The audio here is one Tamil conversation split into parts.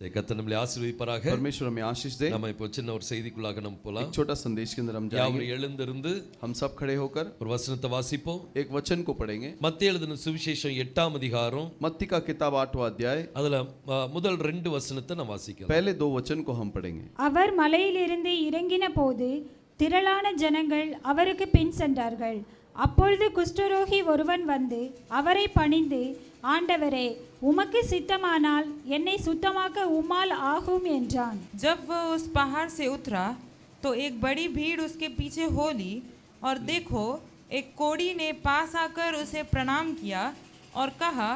கர்த்தர் நம்மை ஆசீர்வதிப்பாராக. परमेश्वर हमें आशीष दे। நம்ம இப்போ சின்ன ஒரு செய்திக்குள்ளாக நம்ம போலாம். एक छोटा संदेश के अंदर हम யாவரும் जाएंगे। எழுந்திருந்து हम सब खड़े होकर ஒரு வசனத்தை வாசிப்போம். एक वचन को पढ़ेंगे। மத்தேயு எழுதின சுவிசேஷம் 8ஆம் அதிகாரம் मत्ती का किताब 8वां अध्याय அதுல முதல் 2 வசனத்தை நான் வாசிக்கிறேன். पहले 2 वचन को हम पढ़ेंगे। அவர் மலையிலிருந்து இறங்கின போது திரளான ஜனங்கள் அவருக்கு பின் சென்றார்கள். அப்பொழுது குஷ்டரோகி ஒருவன் வந்து அவரை பணிந்து, ஆண்டவரே, உமக்கு சித்தமானால் என்னை சுத்தமாக்க உம்மால் ஆகும் என்றான். जब वह उस पहाड़ से उतरा तो एक बड़ी भीड़ उसके पीछे हो ली, और देखो, एक कोढ़ी ने पास आकर उसे प्रणाम किया और कहा,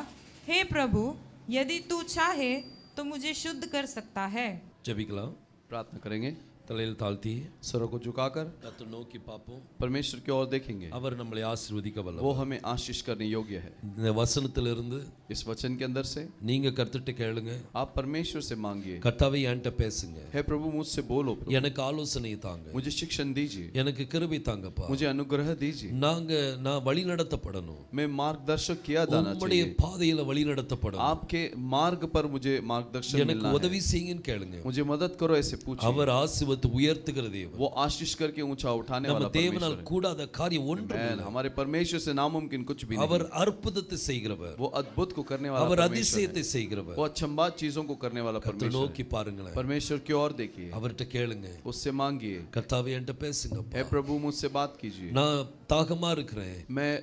हे प्रभु, यदि तू चाहे तो मुझे शुद्ध कर सकता है। ஜெபிக்கலாம். प्रार्थना करेंगे। தலையில் தாழ்த்தி सरों को झुकाकर கர்த்தரை நோக்கி பார்ப்போம். परमेश्वर की ओर देखेंगे। அவர் நம்மை ஆசீர்வதிக்க वो வல்லவர். हमें आशीष करने योग्य है। இந்த வசனத்திலிருந்து इस वचन के अंदर से நீங்க கர்த்தர்ட்ட கேளுங்க. आप परमेश्वर से मांगिए, கர்த்தாவே என்கிட்ட பேசுங்க. हे प्रभु मुझसे बोलो, प्रभु எனக்கு ஆலோசனை தாங்க. मुझे शिक्षण दीजिए, எனக்கு கிருபை தாங்கப்பா. मुझे अनुग्रह दीजिए। நான் வழி நடத்தப்படணும். मैं मार्गदर्शक किया जाना உம்முடைய चाहिए। பாதையில வழி நடத்தப்படணும். आपके मार्ग पर मुझे मार्गदर्शन எனக்கு मिलना உதவி है। செய்யுங்கன்னு கேளுங்க. मुझे मदद करो ऐसे पूछिए। அவர் ஆசீர்வதித்து உயர்த்துகிற தேவன். वो आशीष करके ऊंचा उठाने நம்ம वाला தேவனால் परमेश्वर है। கூடாத காரியம் ஒன்றும் Amen। இல்லை. हमारे परमेश्वर से नामुमकिन कुछ भी नहीं। அவர் அற்புதத்தை செய்கிறவர். वो अद्भुत को करने वाला அவர் परमेश्वर அதிசயத்தை है। செய்கிறவர். वो अचंभा चीजों को करने वाला கர்த்தரை परमेश्वर நோக்கி है। பாருங்களேன். परमेश्वर की ओर देखिए, அவர்கிட்ட கேளுங்க. उससे मांगिए, கர்த்தாவே என்கிட்ட பேசுங்கப்பா. हे प्रभु मुझसे बात कीजिए। நான் தாகமா இருக்கிறேன். मैं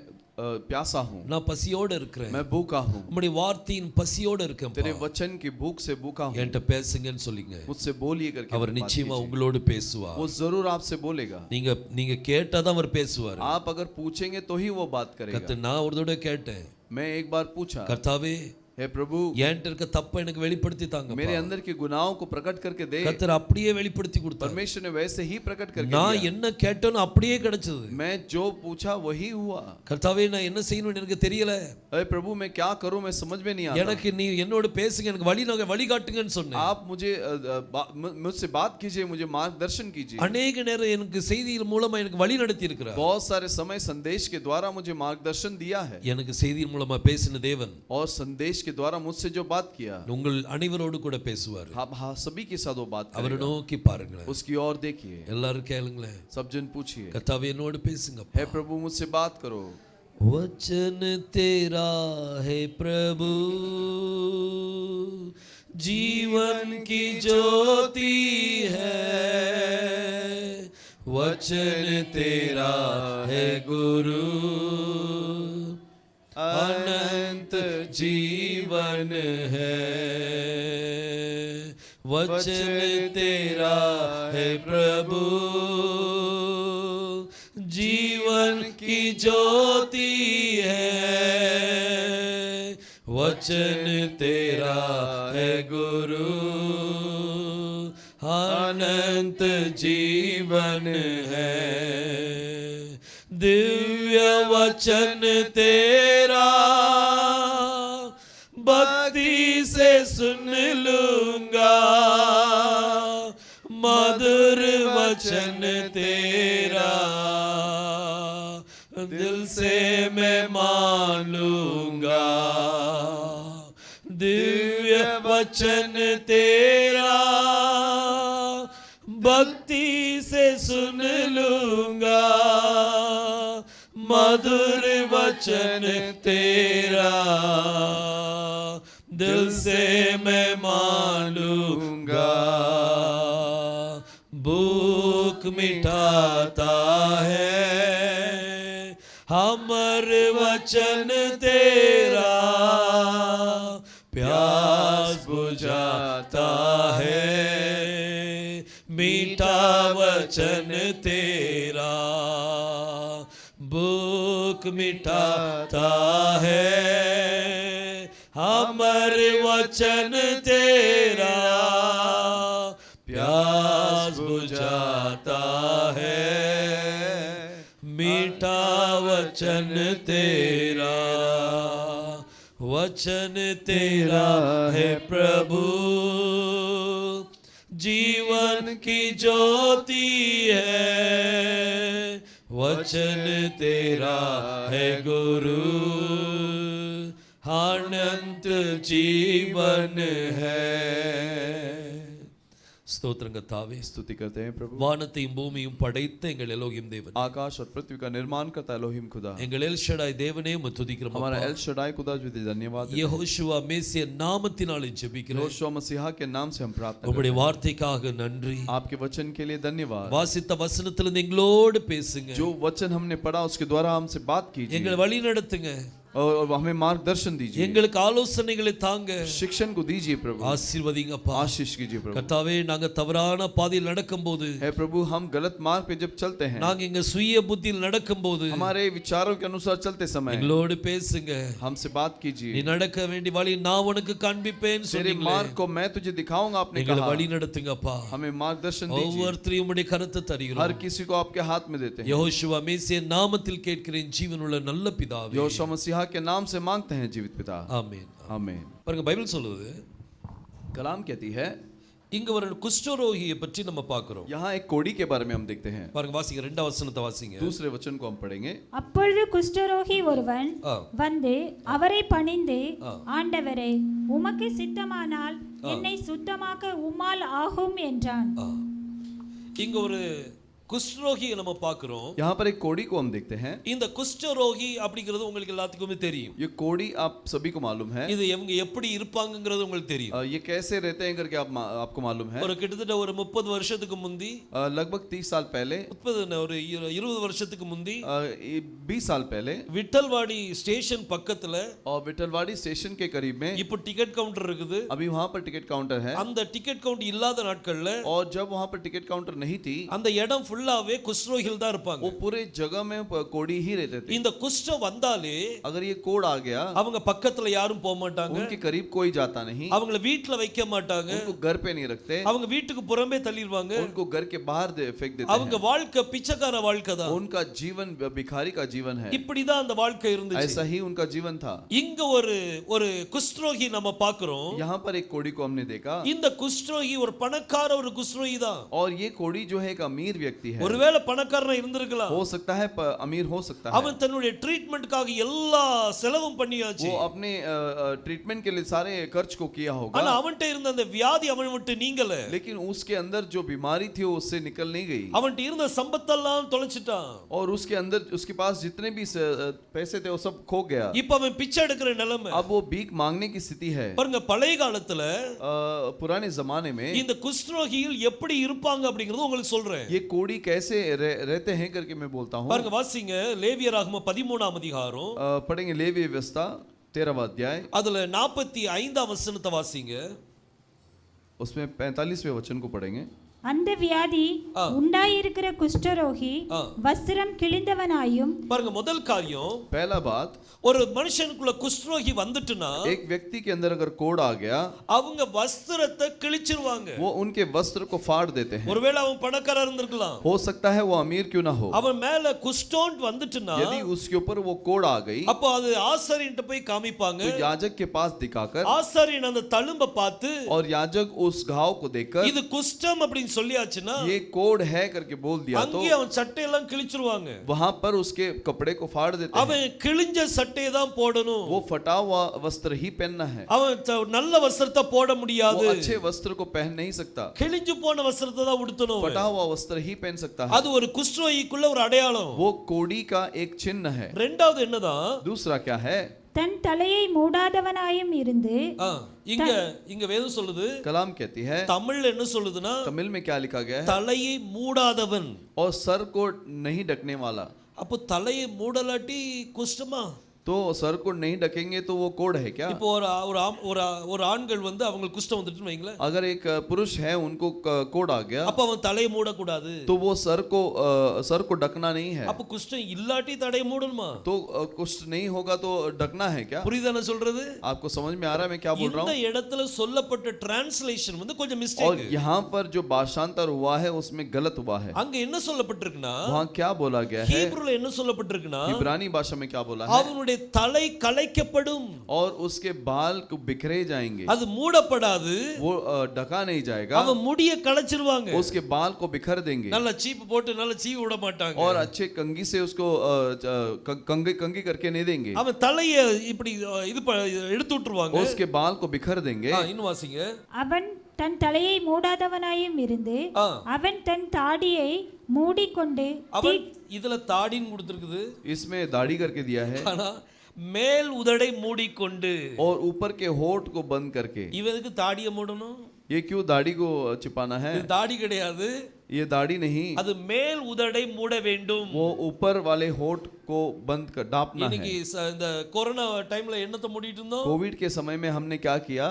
प्यासा हूँ, நான் பசியோட இருக்கிறேன். मैं भूखा हूँ, உம்முடைய வார்த்தையின் பசியோட இருக்கேன். तेरे वचन की भूख से भूखा हूँ, என்கிட்ட பேசுங்கன்னு சொல்லிங்க. मुझसे बोलिए करके அவர் बात நிச்சயமா कीजिए। உங்களோடு பேசுவார். वो जरूर आपसे बोलेगा। நீங்க கேட்டாதான் அவர் பேசுவார். आप अगर पूछेंगे तो ही वो बात करेगा। கர்த்தர் நான் ஒரு தடவை கேட்டேன். मैं एक बार पूछा, கர்த்தாவே हे प्रभु என்கிட்ட இருக்க தப்பை எனக்கு வெளிப்படுத்தி தாங்க. मेरे अंदर के गुनाहों को प्रकट करके दे। கர்த்தர் அப்படியே வெளிப்படுத்தி கொடுத்தார். परमेश्वर ने वैसे ही प्रकट करके நான் दिया। என்ன கேட்டேனோ அப்படியே கிடைச்சது. मैं जो पूछा वही हुआ। கர்த்தாவே நான் என்ன செய்யணும்னு எனக்கு தெரியல. अरे प्रभु मैं क्या करूं, मैं समझ में नहीं आता। எனக்கு நீ என்னோட பேசுங்க, எனக்கு வழி காட்டுங்கன்னு சொன்னேன். आप मुझे मुझसे बात कीजिए, मुझे मार्गदर्शन कीजिए। अनेक நேரம் எனக்கு செய்தியின் மூலமா எனக்கு வழி நடத்தி இருக்கிறார். बहुत सारे समय संदेश के द्वारा मुझे मार्गदर्शन दिया है, எனக்கு செய்தியின் மூலமா பேசின தேவன் और संदेश के द्वारा मुझसे जो बात किया உங்கள் அனைவரோடு கூட பேசுவார். हाँ सभी के साथ वो बात அவரை करेगा। நோக்கி பாருங்களேன். उसकी ओर देखिए, எல்லாரும் கேளுங்களேன். सब जन पूछिए, கர்த்தாவே என்னோடு பேசுங்க. हे प्रभु मुझसे बात करो। वचन तेरा है प्रभु, जीवन की ज्योति है। वचन तेरा है गुरु, अनंत जीवन है। वचन तेरा है प्रभु, जीवन की ज्योति है। वचन तेरा है गुरु, अनंत जीवन है। दिव्य वचन तेरा भक्ति से सुन लूंगा, मधुर वचन तेरा दिल से मैं मान लूंगा। दिव्य वचन तेरा भक्ति से सुन लूंगा, मधुर वचन तेरा दिल से मैं मान लूंगा। भूख मिटाता है हमर वचन तेरा, प्यास बुझाता है मीठा वचन तेरा। भूख मिटाता है हमर वचन तेरा, प्यास बुझाता है मीठा वचन तेरा। वचन तेरा है प्रभु, जीवन की ज्योति है। वचन तेरा है गुरु, अनंत जीवन है। स्तोत्रं कर्तावे, स्तुति करते हैं प्रभु। வானத்தையும் பூமியும் படைத்த எங்கள் எலோகிம் தேவன், आकाश और पृथ्वी का निर्माण करता एलोहिम खुदा, எங்கள் எல் ஷடாய் தேவனே உம்மை துதிக்கிறோம் हमारा அப்பா। एल शडाई खुदा जो धन्यवाद देते हैं। யெகோஷுவா மேசியா நாமத்தினாலே ஜெபிக்கிறோம்। यहोशुआ मसीहा के नाम से हम प्रार्थना करते உம்முடைய வார்த்தைக்காக நன்றி। हैं। आपके वचन के लिए धन्यवाद। வாசித்த வசனத்திலிருந்து எங்களோடு பேசுங்க, जो वचन हमने पढ़ा उसके द्वारा हमसे बात कीजिए எங்களை वழி நடத்துங்க, और हमें मार्गदर्शन दीजिए, எங்களுக்கு ஆலோசனைகளை தாங்க, शिक्षण को दीजिए प्रभु, ஆசீர்வதிங்கப்பா। आशीष कीजिए प्रभु। கர்த்தாவே, நாங்க தவறான பாதையில் நடக்கும்போது, है प्रभु, हम गलत मार्ग पे जब चलते हैं, நாங்க எங்க சுய புத்தியில் நடக்கும்போது हमारे विचारों के अनुसार चलते समय எங்களோடு பேசுங்க। हमसे बात நீ कीजिए। நடக்க வேண்டிய வழி நான் உனக்கு காண்பிப்பேன் तेरे சொன்னீங்களே, मार्ग को मैं तुझे दिखाऊंगा आपने எங்களை कहा। வழி நடத்துங்கப்பா। हमें मार्गदर्शन दीजिए। ஒவ்வொருத்தரையும் உம்முடைய கருத்தை हर தருகிறோம்। किसी को आपके हाथ में देते हैं। யெகோஷுவா மேசியா நாமத்தில் கேட்கிறேன் ஜீவனுள்ள நல்ல பிதாவே, यहोशुआ मसीहा के नाम से मांगते हैं जीवित पिता। ஆமென்। आमीन। பாருங்க, பைபிள் சொல்லுது, कलाम कहती है, இங்க ஒரு குஷ்டரோகியை பற்றி நம்ம பார்க்கிறோம்। यहाँ एक कोड़ी के बारे में हम देखते हैं। பாருங்க, வாசிங்க, 2வது வசனத்தை வாசிங்க। दूसरे वचन को हम पढ़ेंगे। அப்பொழுது குஷ்டரோகி ஒருவன் ஆ. வந்து அவரை பணிந்து, ஆண்டவரே, உமக்கு சித்தமானால் என்னை சுத்தமாக்க உம்மால் ஆகும் என்றான்। இங்க ஒரு குஷ்டரோகியை நம்ம பார்க்கிறோம்। यहाँ पर एक कोड़ी को हम देखते हैं। இந்த குஷ்டரோகி அப்படிங்கிறது உங்களுக்கு எல்லாத்துக்குமே தெரியும்। ये कोड़ी आप सभी को मालूम है। இது இவங்க எப்படி இருப்பாங்கங்கிறது உங்களுக்கு தெரியும்। ये कैसे रहते हैं करके आपको मालूम है। ஒரு கிட்டத்தட்ட ஒரு 30 வருஷத்துக்கு முந்தி, लगभग 30 साल पहले, 30 ஒரு 20 வருஷத்துக்கு முந்தி 20 साल पहले, விட்டல்வாடி ஸ்டேஷன் பக்கத்துல और विठलवाड़ी स्टेशन के करीब में இப்போ டிக்கெட் கவுண்டர் இருக்குது। अभी वहां पर टिकट काउंटर है। அந்த டிக்கெட் கவுண்டர் இல்லாத நாட்கள்ல और जब वहां पर टिकट काउंटर नहीं थी, அந்த இடம் ஃபுல்லாவே குஷ்டரோகிகள் தான் இருப்பாங்க। वो पूरे जगह में कोड़ी ही रहते थे। இந்த குஷ்டம் வந்தாலே अगर ये कोड़ आ गया, அவங்க பக்கத்துல யாரும் போக மாட்டாங்க, उनके करीब कोई जाता नहीं, அவங்கள வீட்ல வைக்க மாட்டாங்க, उनको घर पे नहीं रखते, அவங்க வீட்டுக்கு புறம்பே தள்ளிடுவாங்க। उनको घर के बाहर फेंक देते அவங்க हैं। வாழ்க்கை பிச்சைக்கார வாழ்க்கை தான்। उनका जीवन भिखारी का जीवन है। இப்படிதான் அந்த வாழ்க்கை இருந்துச்சு। ऐसा ही उनका जीवन था। இங்க ஒரு குஷ்டரோகி நம்ம பார்க்கிறோம்। यहाँ पर एक कोड़ी को हमने देखा, இந்த குஷ்டரோகி ஒரு பணக்கார ஒரு குஷ்டரோகி தான்। और ये कोड़ी जो है एक अमीर व्यक्ति है। ஒருவேளை பணக்காரனா இருந்திருக்கலாம், हो सकता है अमीर हो सकता है। அவன் தன்னுடைய ட்ரீட்மென்ட்காக எல்லா செலவும் பண்ணியாச்சு, वो अपने ट्रीटमेंट के लिए सारे खर्च को किया ஆனா होगा, அவன்கிட்ட இருந்த அந்த வியாதி அவன் விட்டு நீங்கல। लेकिन उसके अंदर जो बीमारी थी वो उससे निकल नहीं गई, அவன்கிட்ட இருந்த சம்பத்தெல்லாம் தொலைச்சிட்டான்। और उसके अंदर उसके पास जितने भी पैसे थे वो सब खो गया। இப்ப அவன் பிச்சை எடுக்கிற நிலைமை। अब वो भीख मांगने की स्थिति है। பாருங்க, பழைய காலத்துல पुराने जमाने में இந்த குஷ்டரோகிகள் எப்படி இருப்பாங்க அப்படிங்கறது உங்களுக்கு சொல்றேன்। ये कोड़ी कैसे रहते हैं करके मैं बोलता हूँ। பாருங்க, வாசிங்க, லேவியராகமம் 13ஆம் அதிகாரம், पढ़ेंगे लेवी व्यवस्था 13वां अध्याय, அதுல 45ஆம் வசனத்தை வாசிங்க। उसमें 45वें वचन को पढ़ेंगे। அந்த வியாதி ஆ. உண்டாயிருக்கிற குஷ்டரோகி ஆ. வஸ்திரம் கிழிந்தவனாயும், பாருங்க, முதல் காரியம், पहला बात, ஒரு மனுஷனுக்குள்ள குஷ்டரோகி வந்துட்டுனா एक व्यक्ति के अंदर अगर कोड़ आ गया, அவங்க வஸ்திரத்தை கிழிச்சிருவாங்க। वो उनके वस्त्र को फाड़ देते हैं। ஒருவேளை அவன் பணக்காரா இருந்திருக்கலாம், हो सकता है वो अमीर क्यों ना हो, அவன் மேல குஷ்டம் வந்துட்டுனா यदि उसके ऊपर वो कोड़ आ गई அப்போ அது ஆசாரியன்ட்ட போய் காமிப்பாங்க। तो याजक के पास दिखाकर, ஆசாரியன் அந்த தழும்ப பார்த்து और याजक उस घाव को देखकर இது குஷ்டம் அப்படின்னு சொல்லியாச்சுன்னா ये कोड़ है करके बोल दिया तो அங்கே அவன் சட்டையெல்லாம் கிழிச்சிருவாங்க। वहां पर उसके कपड़े को फाड़ देते हैं। அவன் கிழிஞ்ச சட்டையை தான் போடணும், वो फटा हुआ वस्त्र ही पहनना है। அவன் நல்ல வஸ்திரத்தை போட वो முடியாது, अच्छे वस्त्र को पहन नहीं सकता, கிழிஞ்சு போன வஸ்திரத்தை தான் உடுத்தணும்। फटा हुआ वस्त्र ही पहन सकता है। அது ஒரு குஷ்டரோகிக்குள்ள ஒரு அடையாளம்। वो कोड़ी का एक चिन्ह है। ரெண்டாவது என்னதான், दूसरा क्या है, தன் தலையை மூடாதவனாயும் இருந்து, இங்க வேதம் சொல்லுது, कलाम कहती है, தமிழ்ல என்ன சொல்லுதுன்னா, तमिल में क्या लिखा गया है, தலையை மூடாதவன்। और सर को नहीं ढकने वाला। அப்போ தலையை மூடலாட்டி குஷ்டமா? तो सर को नहीं ढकेंगे तो वो कोड़ है क्या? இப்போ ஒரு ஆண்கள் வந்து அவங்களுக்கு குஷ்டம் வந்துட்டு வைங்களேன், अगर एक पुरुष है उनको कोड़ आ गया அப்ப அவன் தலையை மூடக்கூடாது, तो वो सर को ढकना नहीं है। அப்ப குஷ்டம் இல்லாட்டி தலையை மூடணுமா? तो कुष्ठ नहीं होगा तो ढकना है क्या? புரியுதானே சொல்றது? आपको समझ में आ रहा है मैं क्या बोल रहा இந்த हूँ? இடத்துல சொல்லப்பட்ட டிரான்ஸ்லேஷன் வந்து கொஞ்சம் और மிஸ்டேக்। यहाँ पर जो भाषांतर हुआ है उसमें गलत हुआ है। அங்க என்ன சொல்லப்பட்டிருக்குன்னா, वहाँ क्या बोला गया है, ஹீப்ருல என்ன சொல்லப்பட்டிருக்குன்னா, इब्रानी भाषा में क्या बोला है, அவனுடைய அவனுடைய தலை களைக்கப்படும். और उसके बाल को बिखरे जाएंगे, அது மூடப்படாது. वो ढका नहीं जाएगा, அவன் முடிய களைச்சிருவாங்க. उसके बाल को बिखर देंगे நல்ல சீப்பு போட்டு நல்ல சீவி விட மாட்டாங்க. और अच्छे कंगी से उसको कंगी कंगी करके नहीं देंगे, அவன் தலைய இப்படி இது எடுத்து விட்டுருவாங்க. उसके बाल को बिखर देंगे। இன்னும் வாசிங்க. அவன் தன் தலையை மூடாதவனாயும் இருந்து அவன் தன் தாடியை மூடிக்கொண்டு அவன் இதுல தாடின்னு கொடுத்திருக்குது, इसमें दाढ़ी करके दिया है, ஆனா மேல் உதடை மூடிக்கொண்டு और ऊपर के होठ को बंद करके। இவனுக்கு தாடியை மூடணும்? ये क्यों दाढ़ी को छिपाना है? இது தாடி கிடையாது, ये दाढ़ी नहीं, அது மேல் உதடை மூட வேண்டும். वो ऊपर वाले होठ को बंद कर ढापना இன்னைக்கு है। இந்த கொரோனா டைம்ல என்னத்தை மூடிட்டு இருந்தோம்? कोविड के समय में हमने क्या किया?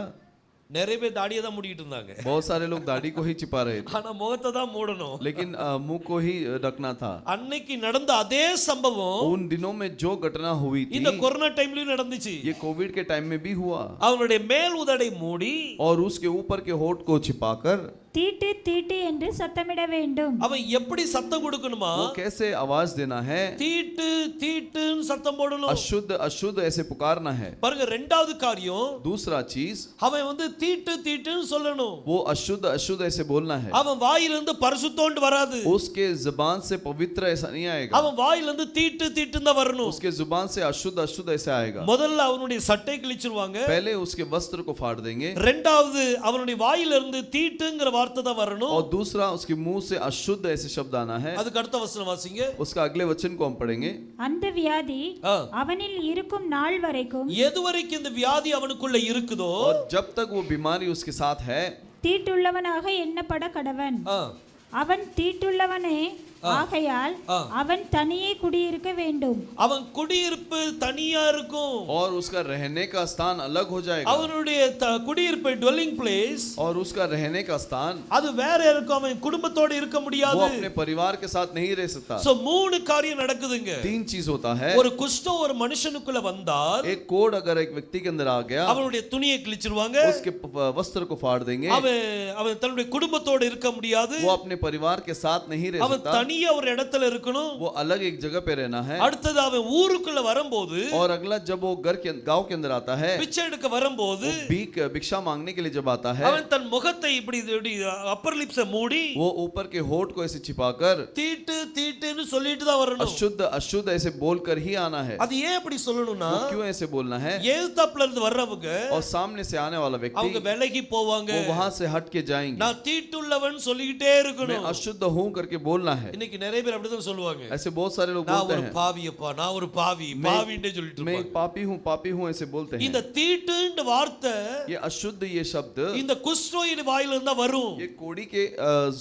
நிறைய பேர் தாடியை தான் மூடிட்டு இருந்தாங்க, बहुत सारे लोग दाढ़ी को ही छिपा रहे थे, ஆனா முகத்தை தான் மூடணும். लेकिन मुंह को ही ढकना था। அன்னைக்கு நடந்த அதே சம்பவம் उन दिनों में जो घटना हुई थी, இந்த கொரோனா டைம்லயும் நடந்துச்சு. ये कोविड के टाइम में भी हुआ। அவனுடைய மேல் உதடை மூடி और उसके ऊपर के होठ को छिपाकर தீட்டு தீட்டு என்று சத்தமிட வேண்டும். அவன் எப்படி சத்தம் கொடுக்கணுமா? वो कैसे आवाज देना है? தீட்டு தீட்டுன்னு சத்தம் போடணும். अशुद्ध अशुद्ध ऐसे पुकारना है। பாருங்க, ரெண்டாவது காரியம், दूसरा चीज, அவன் வந்து தீட்டு தீட்டுன்னு சொல்லணும். वो अशुद्ध अशुद्ध ऐसे बोलना है। அவன் வாயிலிருந்து பரிசுத்தோண்டு வராது, उसके जुबान से पवित्र ऐसा नहीं आएगा, அவன் வாயிலிருந்து தீட்டு தீட்டுன்னு தான் வரணும். उसके जुबान से अशुद्ध अशुद्ध ऐसे आएगा। முதல்ல அவனுடைய சட்டை கிழிச்சிருவாங்க, पहले उसके वस्त्र को फाड़ देंगे, ரெண்டாவது அவனுடைய வாயிலிருந்து தீட்டுங்கிற வார்த்தை தான் வரணும். और दूसरा उसके मुंह से अशुद्ध ऐसे शब्द आना है। அதுக்கு அடுத்த வசனம் வாசிங்க. उसका अगले वचन को हम पढ़ेंगे। அந்த வியாதி ஆ. அவனில் இருக்கும் நாள் வரைக்கும் எதுவரைக்கும் இந்த வியாதி அவனுக்குள்ள இருக்குதோ, और जब तक वो बीमारी उसके साथ है, தீட்டுள்ளவனாக எண்ணப்பட கடவன். ஆ, அவன் தீட்டுள்ளவனே ஆகையால் அவன் தனியே குடியிருக்க வேண்டும். அவன் குடியிருப்பு தனியா இருக்கும். और उसका रहने का स्थान अलग हो जाएगा, அவனுடைய குடியிருப்பு dwelling place, और उसका रहने का स्थान அது வேற இருக்கும். அவன் குடும்பத்தோட இருக்க वो முடியாது. अपने परिवार के साथ नहीं रह सकता। சோ மூணு காரியம் நடக்குதுங்க. तीन चीज होता है। ஒரு குஷ்டம் ஒரு மனுஷனுக்குள்ள வந்தால், एक कोड अगर एक व्यक्ति के अंदर आ गया, அவனுடைய துணியை கிழிச்சிருவாங்க, उसके वस्त्र को फाड़ देंगे, அவன் தன்னுடைய குடும்பத்தோட இருக்க முடியாது, वो अपने परिवार के साथ नहीं रह அவன் सकता, தனியா ஒரு இடத்துல இருக்கணும். वो अलग एक जगह पे रहना है। அடுத்தது அவன் ஊருக்குள்ள வரும்போது, और अगला जब वो गांव के अंदर आता है, பிச்சை எடுக்க வரும்போது, वो भिक्षा मांगने के लिए जब आता है, அவன் தன் முகத்தை இப்படி அப்பர் லிப்ஸை மூடி वो ऊपर के होठ को ऐसे छिपाकर தீட்டு தீட்டுன்னு சொல்லிட்டு தான் வரணும். अशुद्ध अशुद्ध ऐसे बोलकर ही आना है। அது ஏன் அப்படி சொல்லணும்னா, वो क्यों ऐसे बोलना है? எதிர்த்தாப்புல இருந்து வர்றவங்க और सामने से आने वाला அவங்க व्यक्ति விலகி போவாங்க. वो वहां से हट के जाएंगे। நான் தீட்டுள்ளவன் சொல்லிக்கிட்டே मैं இருக்கணும். अशुद्ध हूं करके बोलना है। இன்னைக்கு நிறைய பேர் அப்படிதான் சொல்லுவாங்க, ऐसे बहुत सारे लोग நான் बोलते ஒரு हैं, பாவியப்பா, நான் ஒரு பாவி பாவின்னு சொல்லிட்டு मैं இருப்பாங்க. एक पापी हूं ऐसे बोलते हैं। இந்த தீட்டுன்ற வார்த்தை ये अशुद्ध ये शब्द இந்த குஷ்டரோகியின் வாயில இருந்தா வரும். ये कोड़ी के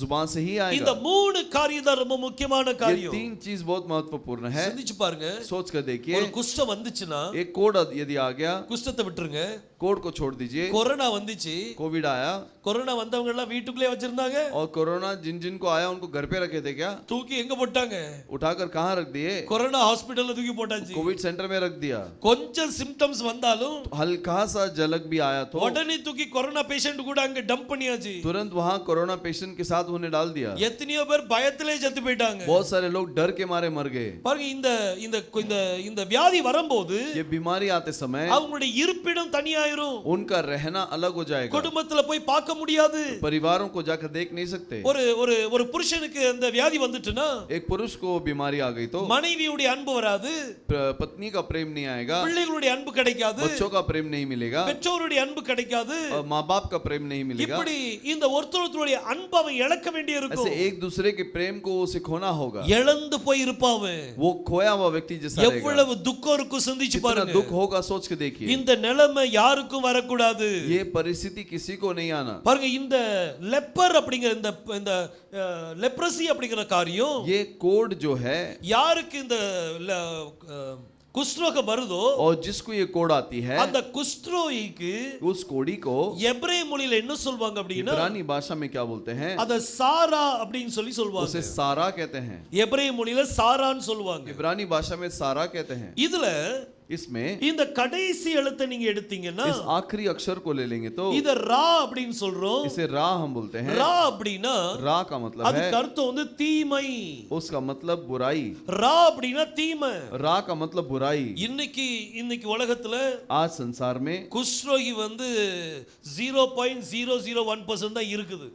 जुबान से ही இந்த आएगा। மூணு காரியம் தான் ரொம்ப முக்கியமான ये காரியம். तीन चीज बहुत महत्वपूर्ण है। சிந்திச்சு பாருங்க, सोच कर देखिए, ஒரு குஷ்டம் வந்துச்சுன்னா एक कोड यदि आ गया, குஷ்டத்தை விட்டுருங்க. कोड को छोड़ दीजिए। கொரோனா வந்துச்சு, कोविड आया, கொரோனா வந்தவங்க எல்லாம் வீட்டுக்குள்ளே வச்சிருந்தாங்க, और कोरोना जिन जिन को आया उनको घर पे रखे थे क्या? தூக்கி எங்க போட்டாங்க? उठाकर कहाँ रख दिए? கொரோனா ஹாஸ்பிடல்ல தூக்கி போட்டாச்சு. कोविड सेंटर में रख दिया। கொஞ்சம் சிம்டம்ஸ் வந்தாலும் हल्का सा झलक भी आया तो உடனே தூக்கி கொரோனா பேஷண்ட் கூட அங்க டம்ப் பண்ணியாச்சு. तुरंत वहां कोरोना पेशेंट के साथ उन्हें डाल दिया। எத்தனையோ பேர் பயத்திலே செத்து போயிட்டாங்க. बहुत सारे लोग डर के मारे मर गए। பாருங்க, இந்த இந்த இந்த இந்த வியாதி வரும்போது ये बीमारी आते समय அவங்களுடைய இருப்பிடம் தனியாயிரும். उनका रहना अलग हो जाएगा। குடும்பத்துல போய் பார்க்க முடியாது. परिवारों को जाकर देख नहीं सकते। ஒரு ஒரு ஒரு புருஷனுக்கு அந்த வியாதி வந்துட்டுனா, एक पुरुष को बीमारी आ गई तो மனைவியுடைய அன்பு வராது, पत्नी का प्रेम नहीं आएगा, பிள்ளைகளுடைய அன்பு கிடைக்காது, बच्चों का प्रेम नहीं मिलेगा, பெற்றோருடைய அன்பு கிடைக்காது, माँ बाप का प्रेम नहीं मिलेगा। இப்படி இந்த ஒருத்தருடைய அன்பு அவன் இழக்க வேண்டியிருக்கும். ऐसे एक दूसरे के प्रेम को उसे खोना होगा। இழந்து போய் இருப்பான். वो खोया हुआ व्यक्ति जैसा रहेगा। எவ்வளவு துக்கம் இருக்கும் சிந்திச்சு कितना பாருங்க. दुख होगा सोच के देखिए। இந்த நிலைமை யாருக்கும் வரக்கூடாது. ये परिस्थिति किसी को नहीं आना। பாருங்க, இந்த லெப்பர் அப்படிங்கிற இந்த லெப்ரசி அப்படிங்கிற காரியம், ये कोड जो है, யாருக்கு இந்த குஷ்டரோகம் வருதோ, और जिसको ये कोड आती है, அந்த குஷ்டரோகிக்கு उस कोड़ी को எபிரேய மொழியில என்ன சொல்வாங்க அப்படினா, इब्रानी भाषा में क्या बोलते हैं? அத சாரா அப்படினு சொல்லி சொல்வாங்க. उसे सारा कहते हैं। எபிரேய மொழியில சாரான்னு சொல்வாங்க. इब्रानी भाषा में सारा कहते हैं। இதுல इसमें இந்த கடைசி எழுத்தை நீங்க எடுத்தீங்கன்னா इस आखिरी अक्षर को ले लेंगे तो இத ரா அப்படின்னு சொல்றோம். इसे रा हम बोलते हैं। ரா அப்படின்னா रा का मतलब है, அதுக்கு அர்த்தம் வந்து தீமை. उसका मतलब बुराई। ரா அப்படின்னா தீமை. रा का मतलब बुराई। இன்னைக்கு उலகத்துல आज संसार में குஷ்ரோகி வந்து 0.001% தான் இருக்குது.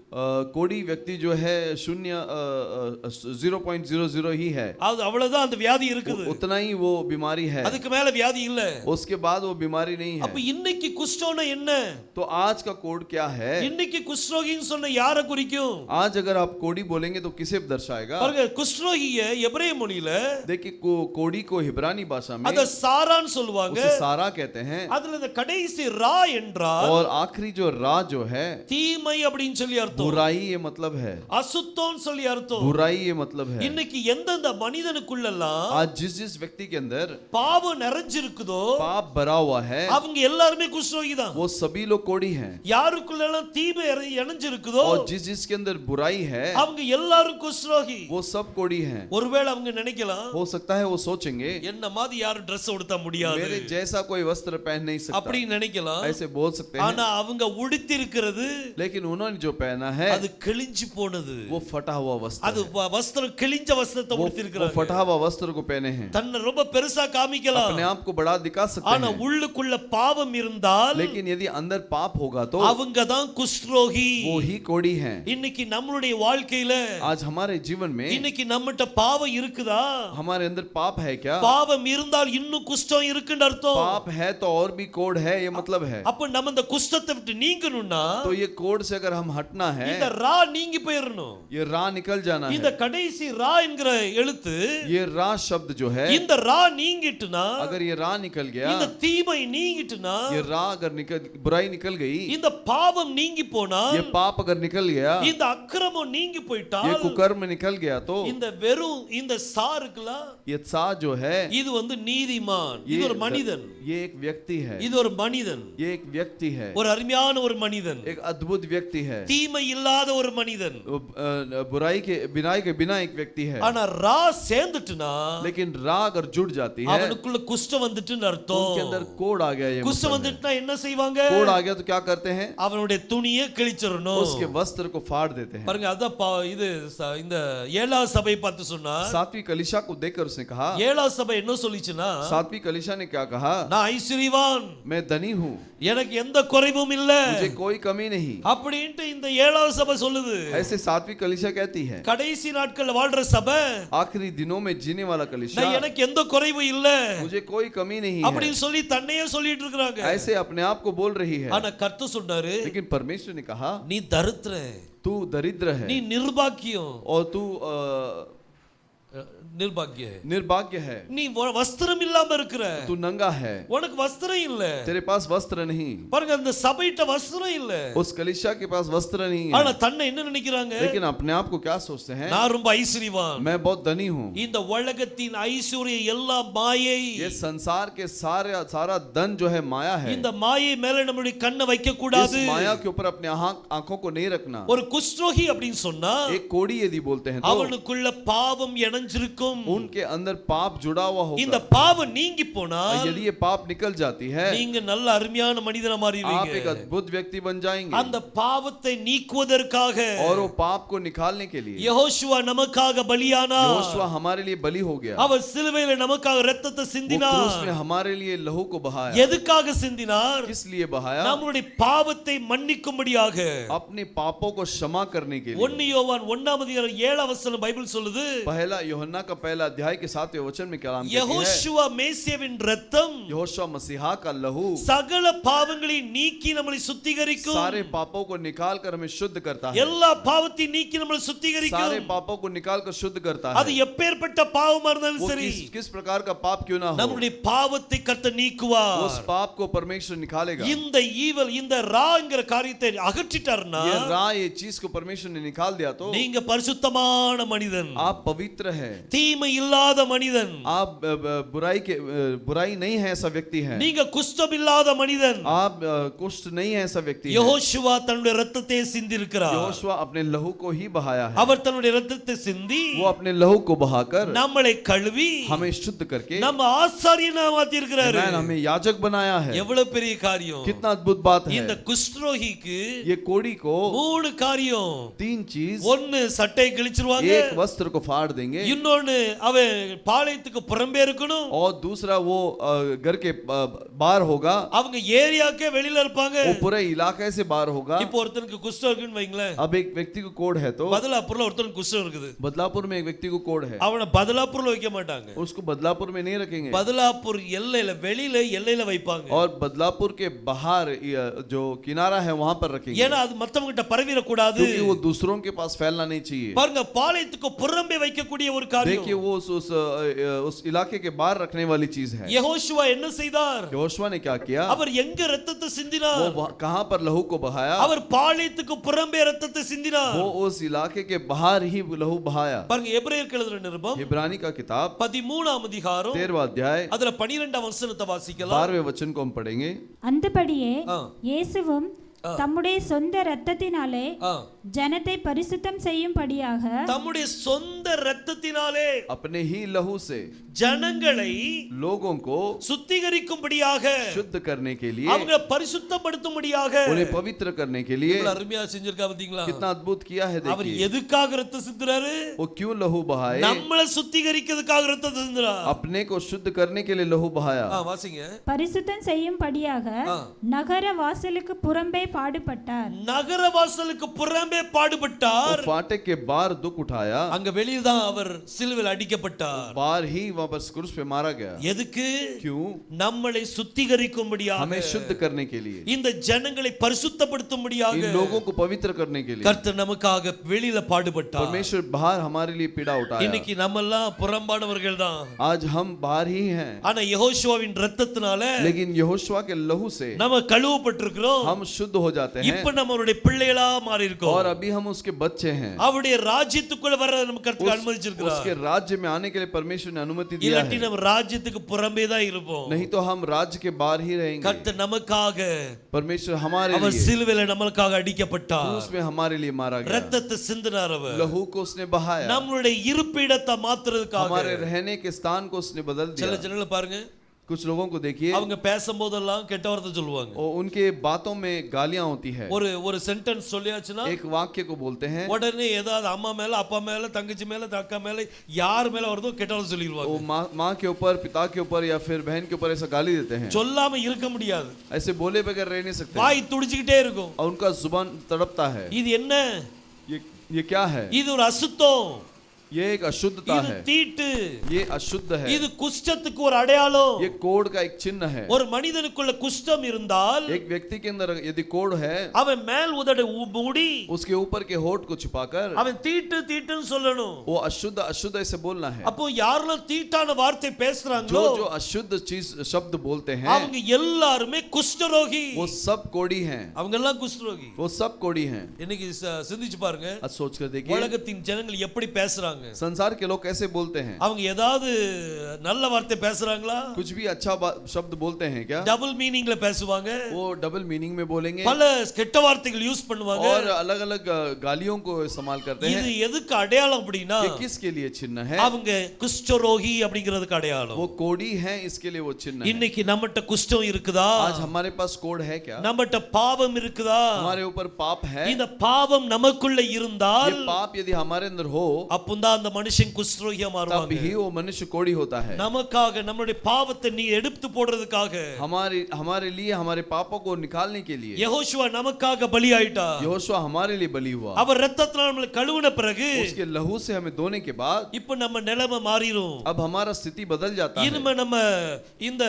कोड़ी व्यक्ति जो है 0.00 ही है, அது அவ்வளவுதான் அந்த வியாதி இருக்குது. उतना ही वो बीमारी है, அதுக்கு மேல வியாதி இல்ல. उसके बाद वो बीमारी नहीं அப்ப है। இன்னைக்கு குஷ்டம்னா என்ன? तो आज का कोड क्या है? இன்னைக்கு குஷ்ரோகின்னு சொன்ன யாரை குறிக்கும்? आज अगर आप कोड़ी बोलेंगे तो किसे दर्शाएगा? பாருங்க, குஷ்ரோகிய எபிரேய மொழியில देखिए कोड़ी को हिब्रानी भाषा में அத சாரான்னு சொல்லுவாங்க. उसे सारा कहते हैं, அதுல இந்த கடைசி ரா என்றால் और आखिरी जो रा जो है தீமை அப்படின்னு சொல்லி அர்த்தம். बुराई ये मतलब है, அசுத்தம்னு சொல்லி அர்த்தம். बुराई ये मतलब है। இன்னைக்கு எந்தெந்த மனிதனுக்குள்ளெல்லாம் आज जिस व्यक्ति के अंदर பாவம் நிறைஞ்சிருக்குதோ पाप भरा हुआ है அவங்க எல்லாருமே குஷ்ரோகி தான். वो सभी लोग कोड़ी हैं, யாருக்குள்ளெல்லாம் தீமை இணைஞ்சிருக்குதோ और जिसके अंदर बुराई है அவங்க எல்லாரும் குஷ்ரோகி. वो सब कोड़ी हैं। ஒருவேளை அவங்க நினைக்கலாம், हो सकता है वो सोचेंगे என்ன மாதிரி யாரும் Dress உடுத்த முடியாது मेरे जैसा कोई वस्त्र पहन नहीं सकता, அப்படி நினைக்கலாம். ऐसे बोल सकते हैं। ஆனா அவங்க உடுத்திருக்கிறது लेकिन उन्होंने जो पहना है அது கிழிஞ்சு போனது. वो फटा हुआ वस्त्र அது है। வஸ்திரம் கிழிஞ்ச வஸ்திரத்தை वो உடுத்திருக்கிறாங்க. फटा हुआ वस्त्र को पहने हैं, தன்னை ரொம்ப பெருசா காமிக்கலாம். अपने आप को बड़ा दिखा सकते ஆனா हैं, உள்ளுக்குள்ள பாவம் இருந்தால் लेकिन यदि अंदर पाप होगा तो அவங்க தான் குஷ்ரோகி. वो ही कोड़ी हैं। இன்னைக்கு நம்மளுடைய வாழ்க்கையில आज हमारे जीवन में இன்னைக்கு நம்மட்ட பாவம் இருக்குதா? हमारे अंदर पाप है क्या? பாவம் இருந்தால் இன்னும் குஷ்டம் இருக்குன்னு அர்த்தம். पाप है तो और भी कोड है, ये मतलब है। அப்ப நம்ம இந்த குஷ்டத்தை விட்டு நீங்கணும்னா तो ये कोड से अगर हम हटना है, இந்த ரா நீங்கி போயிரணும். ये रा निकल जाना இந்த है। கடைசி ரா என்கிற எழுத்து, ये रा शब्द जो है, இந்த ரா நீங்கிட்டுனா, अगर ये रा निकल गया, இந்த தீமை நீங்கிட்டுனா, ये रा अगर बुराई निकल गई, இந்த பாவம் நீங்கி போனால், ये पाप अगर निकल गया, இந்த அக்கிரமம் நீங்கி ये போயிட்டால், कुकर्म निकल गया तो இந்த வெறும் இந்த சாருக்குல ये सा जो है இது வந்து நீதிமான். இது ஒரு மனிதன். ये एक व्यक्ति है, இது ஒரு மனிதன். ये एक व्यक्ति है, ஒரு அருமையான ஒரு மனிதன். एक अद्भुत व्यक्ति है, தீமை இல்லாத ஒரு மனிதன். बुराई के बिना एक व्यक्ति है। ஆனா ரா சேர்ந்துட்டுனா, लेकिन रा अगर जुड़ जाती है, அவனுக்குள்ள குஷ்டம் வந்துட்டுன்னு அர்த்தம். उनके अंदर कोड आ गया। ये குஷ்டம் मतलब है। வந்துட்டுனா என்ன செய்வாங்க? कोड आ गया तो क्या करते हैं? அவனுடைய துணியை கிழிச்சிரணும். उसके वस्त्र को फाड़ देते हैं। பாருங்க, அதான் இது இந்த ஏழாவது சபை பார்த்து சொன்னா, सातवीं कलीसिया को देखकर उसने कहा, ஏழாவது சபை என்ன சொல்லிச்சுன்னா, सातवीं कलीसिया ने क्या कहा? நான் ஐஸ்வரியவான், मैं धनी हूँ, எனக்கு எந்த குறைவும் இல்ல मुझे कोई कमी नहीं। அப்படின்ட்டு இந்த ஏழாவது சபை சொல்லுது. ऐसे सातवीं कलीसिया कहती है। கடைசி நாட்கள்ல வாழ்ற சபை, आखिरी दिनों में जीने वाला कलीसिया, நான் எனக்கு எந்த குறைவும் இல்ல मुझे कोई कमी नहीं है, அப்படின்னு சொல்லி தன்னையே சொல்லிட்டு இருக்காங்க. ऐसे अपने आप को बोल रही है। ஆனா கர்த்தர் சொன்னாரு, लेकिन परमेश्वर ने कहा, நீ தரித்திர, तू दरिद्र है, நீ நிர்பாக்கியம், और तू निर्भाग्य है, நீ வஸ்திரம் இல்லாம இருக்கிற, तू नंगा है, உனக்கு வஸ்திரம் இல்ல. तेरे पास वस्त्र नहीं। பாருங்க, அந்த சபைட்ட வஸ்திரம் இல்ல, उस कलीसिया के पास वस्त्र नहीं ஆனா है, தன்னை என்ன நினைக்கிறாங்க? लेकिन अपने आप को क्या सोचते हैं? நான் ரொம்ப ஐஸ்வரியவான். मैं बहुत धनी हूँ। இந்த உலகத்தின் ஐஸ்வரிய எல்லா மாயை, ये संसार के सारा धन जो है माया है। இந்த மாயை மேல நம்மளுடைய கண்ணை வைக்க கூடாது. इस माया के ऊपर अपने आंखों को नहीं रखना। ஒரு குஷ்ரோகி அப்படின்னு சொன்னா, एक कोड़ी यदि बोलते हैं तो அவனுக்குள்ள பாவம் இணைஞ்சிருக்கும். उनके अंदर पाप जुड़ा हुआ இந்த होगा। பாவம் நீங்கி போனால், यदि ये पाप निकल जाती है, நீங்க நல்ல அருமையான மனிதனா आप மாறிடுவீங்க. एक अद्भुत व्यक्ति बन जाएंगे। அந்த பாவத்தை நீக்குவதற்காக और वो पाप को निकालने के लिए யெகோஷுவா நமக்காக பலியானார். यहोशुआ हमारे लिए बलि हो गया। அவர் சிலுவையில நமக்காக இரத்தத்தை वो சிந்தினார். क्रूस में हमारे लिए लहू को बहाया। எதுக்காக சிந்தினார்? किस लिए बहाया? நம்முடைய பாவத்தை மன்னிக்கும்படியாக. अपने पापों को क्षमा करने के लिए। 1 யோவான் 1:7 பைபிள் சொல்லுது, पहला यूहन्ना का पहला अध्याय के 7वें वचन में कलाम कहती है, யெகோஷுவா மேசியாவின் இரத்தம் यहोशुआ मसीहा का लहू சகல பாவங்களை நீக்கி நம்மை சுத்திகரிக்கும். सारे पापों को निकाल कर हमें शुद्ध करता है। எல்லா பாவத்தையும் நீக்கி நம்மை सारे சுத்திகரிக்கும். पापों को निकाल कर शुद्ध करता அது है। எப்பேற்பட்ட பாவமா இருந்தாலும் वो சரி, किस प्रकार का पाप क्यों ना हो, நம்முடைய பாவத்தை கர்த்தர் நீக்குவார். उस पाप को परमेश्वर निकालेगा। இந்த ஈவல், இந்த ராங்கிற காரியத்தை அகற்றிட்டார்னா, ये रा ये चीज को परमेश्वर ने निकाल दिया तो நீங்க பரிசுத்தமான மனிதன். आप पवित्र है। है। தீமை இல்லாத மனிதன், आप बुराई नहीं है ऐसा व्यक्ति है। நீங்க குஷ்டம் இல்லாத மனிதன். आप कुष्ठ नहीं है ऐसा व्यक्ति है। யெகோஷுவா தன்னுடைய இரத்தத்தை சிந்தி இருக்கிறார். यहोशुआ अपने लहू को ही बहाया है। அவர் தன்னுடைய இரத்தத்தை சிந்தி वो अपने लहू को बहाकर நம்மளை கழுவி हमें शुद्ध करके நம்ம ஆசாரியனா மாத்தி இருக்கிறாரு. हमें याजक बनाया है। எவ்வளவு பெரிய காரியம். कितना अद्भुत बात है। இந்த குஷ்டரோகிக்கு ये कोढ़ी को 3 காரியம். 3 चीज, ஒன்னு சட்டை கிழிச்சிருவாங்க, एक वस्त्र को फाड़ देंगे, இன்னொன்னு அவன் பாளையத்துக்கு புறம்பே இருக்கணும், और दूसरा वो घर के बाहर होगा, அவங்க ஏரியாக்கே வெளியில இருப்பாங்க. वो पूरे इलाके से बाहर होगा। இப்போ ஒருத்தனுக்கு குஷ்டம் இருக்குன்னு வைங்களேன், अब एक व्यक्ति को कोढ़ है तो பதலாப்பூர்ல ஒருத்தனுக்கு குஷ்டம் இருக்குது, बदलापुर में एक व्यक्ति को कोढ़ है, அவனை பதலாப்பூர்ல வைக்க மாட்டாங்க, उसको बदलापुर में नहीं रखेंगे, பதலாப்பூர் எல்லையில வெளியில எல்லையில வைப்பாங்க. और बदलापुर के बाहर जो किनारा है वहां पर रखेंगे, ஏன்னா அது மத்தவங்க கிட்ட பரவிர கூடாது. क्योंकि वो दूसरों के पास फैलना नहीं चाहिए। பாருங்க, பாளையத்துக்கு புறம்பே வைக்கக்கூடிய ஒரு காரியம். देखिए वो उस इलाके के बाहर रखने वाली चीज है। யெகோஷுவா என்ன செய்தார்? यहोशुआ ने क्या किया? அவர் எங்க இரத்தத்தை சிந்தினார்? वो कहां पर लहू को बहाया? அவர் பாளையத்துக்கு புறம்பே இரத்தத்தை சிந்தினார். वो उस इलाके के बाहर ही लहू बहाया। பாருங்க, எபிரேயருக்கு எழுதின நிருபம் इब्रानी का किताब 13ஆம் அதிகாரம் 13वां अध्याय அதுல 12ஆம் வசனத்தை வாசிக்கலாம். 12वें वचन को हम पढ़ेंगे। அந்தபடியே ஆ. இயேசுவும் தம்முடைய சொந்த இரத்தத்தினாலே ஆ. ஜனத்தை பரிசுத்தம் செய்யும்படியாக தம்முடைய சொந்த இரத்தத்தினாலே अपने ही लहू से ஜனங்களை लोगों को சுத்திகரிக்கும்படியாக, शुद्ध करने के लिए, அவங்களை பரிசுத்தப்படுத்தும்படியாக, उन्हें पवित्र करने के लिए இவ்வளவு அருமையா செஞ்சிருக்கா பாத்தீங்களா? कितना अद्भुत किया है। அவர் देखिए எதுக்காக இரத்தம் சிந்துறாரு? वो क्यों लहू बहाए? நம்மளை சுத்திகரிக்கிறதுக்காக இரத்தம் சிந்துறார். अपने को शुद्ध करने के लिए लहू बहाया। வாசிங்க. பரிசுத்தம் செய்யும்படியாக ஆ. நகர வாசலுக்கு புறம்பே பாடுபட்டார். நகர வாசலுக்கு புறம்பே वो பாடுபட்டார். फाटक के बाहर दुख उठाया, அங்க வெளியில தான் அவர் சிலுவையில் அடிக்கப்பட்டார். बाहर ही वहां पर क्रूस पे मारा गया। எதுக்கு? क्यों? நம்மளை சுத்திகரிக்கும்படியாக, हमें शुद्ध करने के लिए, இந்த ஜனங்களை பரிசுத்தப்படுத்தும்படியாக इन लोगों को पवित्र करने के लिए கர்த்தர் நமக்காக வெளியில பாடுபட்டார். परमेश्वर बाहर हमारे लिए पीड़ा उठाया। இன்னைக்கு நம்ம எல்லாம் புறம்பானவர்கள் தான். आज हम बाहर ही हैं, ஆனா யெகோஷுவாவின் இரத்தத்தினால लेकिन यहोशुआ के लहू से நம்ம கழுவப்பட்டிருக்கிறோம். हम शुद्ध हो जाते हैं, இப்ப நம்ம அவருடைய பிள்ளைகளா மாறி இருக்கோம். और अभी हम उसके बच्चे हैं। அவருடைய ராஜ்யத்துக்குள்ள வர நமக்கு கர்த்தர் அனுமதிச்சிருக்கிறார். उसके राज्य में आने के लिए परमेश्वर ने अनुमति दिया இல்லாட்டி है, நம்ம ராஜ்யத்துக்கு புறம்பே தான் இருப்போம். नहीं तो हम राज्य के बाहर ही रहेंगे। கர்த்தர் நமக்காக, परमेश्वर हमारे அவர் लिए சிலுவையில நமக்காக அடிக்கப்பட்டார். क्रूस में हमारे लिए मारा गया, ரத்தத்தை சிந்தினார். அவர் लहू को उसने बहाया, நம்மளுடைய இருப்பிடத்தை மாத்துறதுக்காக. हमारे रहने के स्थान को उसने बदल சில दिया। ஜனங்களை பாருங்க, कुछ लोगों को देखिए, அவங்க பேசும்போதெல்லாம் கெட்ட வார்த்தை சொல்லுவாங்க. और उनके बातों में गालियां होती है। ஒரு சென்டென்ஸ் சொல்லியாச்சுன்னா एक वाक्य को बोलते हैं, உடனே ஏதாவது அம்மா மேல, அப்பா மேல, தங்கச்சி மேல, அக்கா மேல, யார் மேல வருதோ கெட்ட வார்த்தை वो சொல்லிடுவாங்க. माँ के ऊपर, पिता के ऊपर या फिर बहन के ऊपर ऐसा गाली देते हैं। சொல்லாம இருக்க முடியாது. ऐसे बोले बगैर रह नहीं सकते, வாய் துடிச்சுக்கிட்டே இருக்கும். और उनका जुबान तड़पता है। இது என்ன? ये क्या है? இது ஒரு அசுத்தம், ये एक अशुद्धता இது है, தீட்டு, ये अशुद्ध है, இது குஷ்டத்துக்கு ஒரு அடையாளம். ये कोढ़ का एक चिन्ह है। ஒரு மனிதனுக்குள்ள குஷ்டம் இருந்தால் एक व्यक्ति के अंदर यदि कोढ़ है, அவன் மேல் உதடு மூடி उसके ऊपर के होठ को छिपाकर அவன் தீட்டு தீட்டுன்னு சொல்லணும். वो अशुद्ध अशुद्ध ऐसे बोलना है। அப்போ யாரெல்லாம் தீட்டான வார்த்தை जो பேசுறாங்களோ जो अशुद्ध चीज शब्द बोलते हैं, அவங்க எல்லாருமே குஷ்டரோகி. वो सब कोढ़ी हैं, அவங்க எல்லாம் குஷ்டரோகி. वो सब कोढ़ी हैं। இன்னைக்கு சிந்திச்சு பாருங்க, आज सोच कर देखिए, உலகத்தின் ஜனங்கள் எப்படி பேசுறாங்க. संसार के लोग कैसे बोलते हैं? அவங்க ஏதாவது நல்ல வார்த்தை பேசுறாங்களா? कुछ भी अच्छा शब्द बोलते हैं क्या? டபுள் மீனிங்ல பேசுவாங்க, वो डबल मीनिंग में बोलेंगे, பல கெட்ட வார்த்தைகள் யூஸ் பண்ணுவாங்க. और अलग अलग गालियों को इस्तेमाल करते हैं। இது எதுக்கு அடையாளம் அப்படின்னா, ये किसके लिए चिन्ह है? அவங்க குஷ்டரோகி அப்படிங்கிறதுக்கு அடையாளம். वो कोढ़ी है, इसके लिए वो चिन्ह है। இன்னைக்கு நம்மட்ட குஷ்டம் இருக்குதா? आज हमारे पास कोढ़ है क्या? நம்மட்ட பாவம் இருக்குதா? हमारे ऊपर पाप है? இந்த பாவம் நமக்குள்ள இருந்தால் ये पाप यदि हमारे अंदर हो, அப்பதான் அந்த மனுஷன் குஷ்டரோகியா तब மாறுவாங்க. ही वो मनुष्य कोढ़ी होता है। நமக்காக, நம்மளுடைய பாவத்தை நீ எடுத்து போடுறதுக்காக हमारे लिए, हमारे पापों को निकालने के लिए யெகோஷுவா நமக்காக பலியாயிட்டார். यहोशुआ हमारे लिए बलि हुआ। அவர் இரத்தத்தினால் நம்மளை கழுவின பிறகு उसके लहू से हमें धोने के बाद இப்ப நம்ம நிலைமை மாறிரும். अब हमारा स्थिति बदल जाता है। இனிமே நம்ம இந்த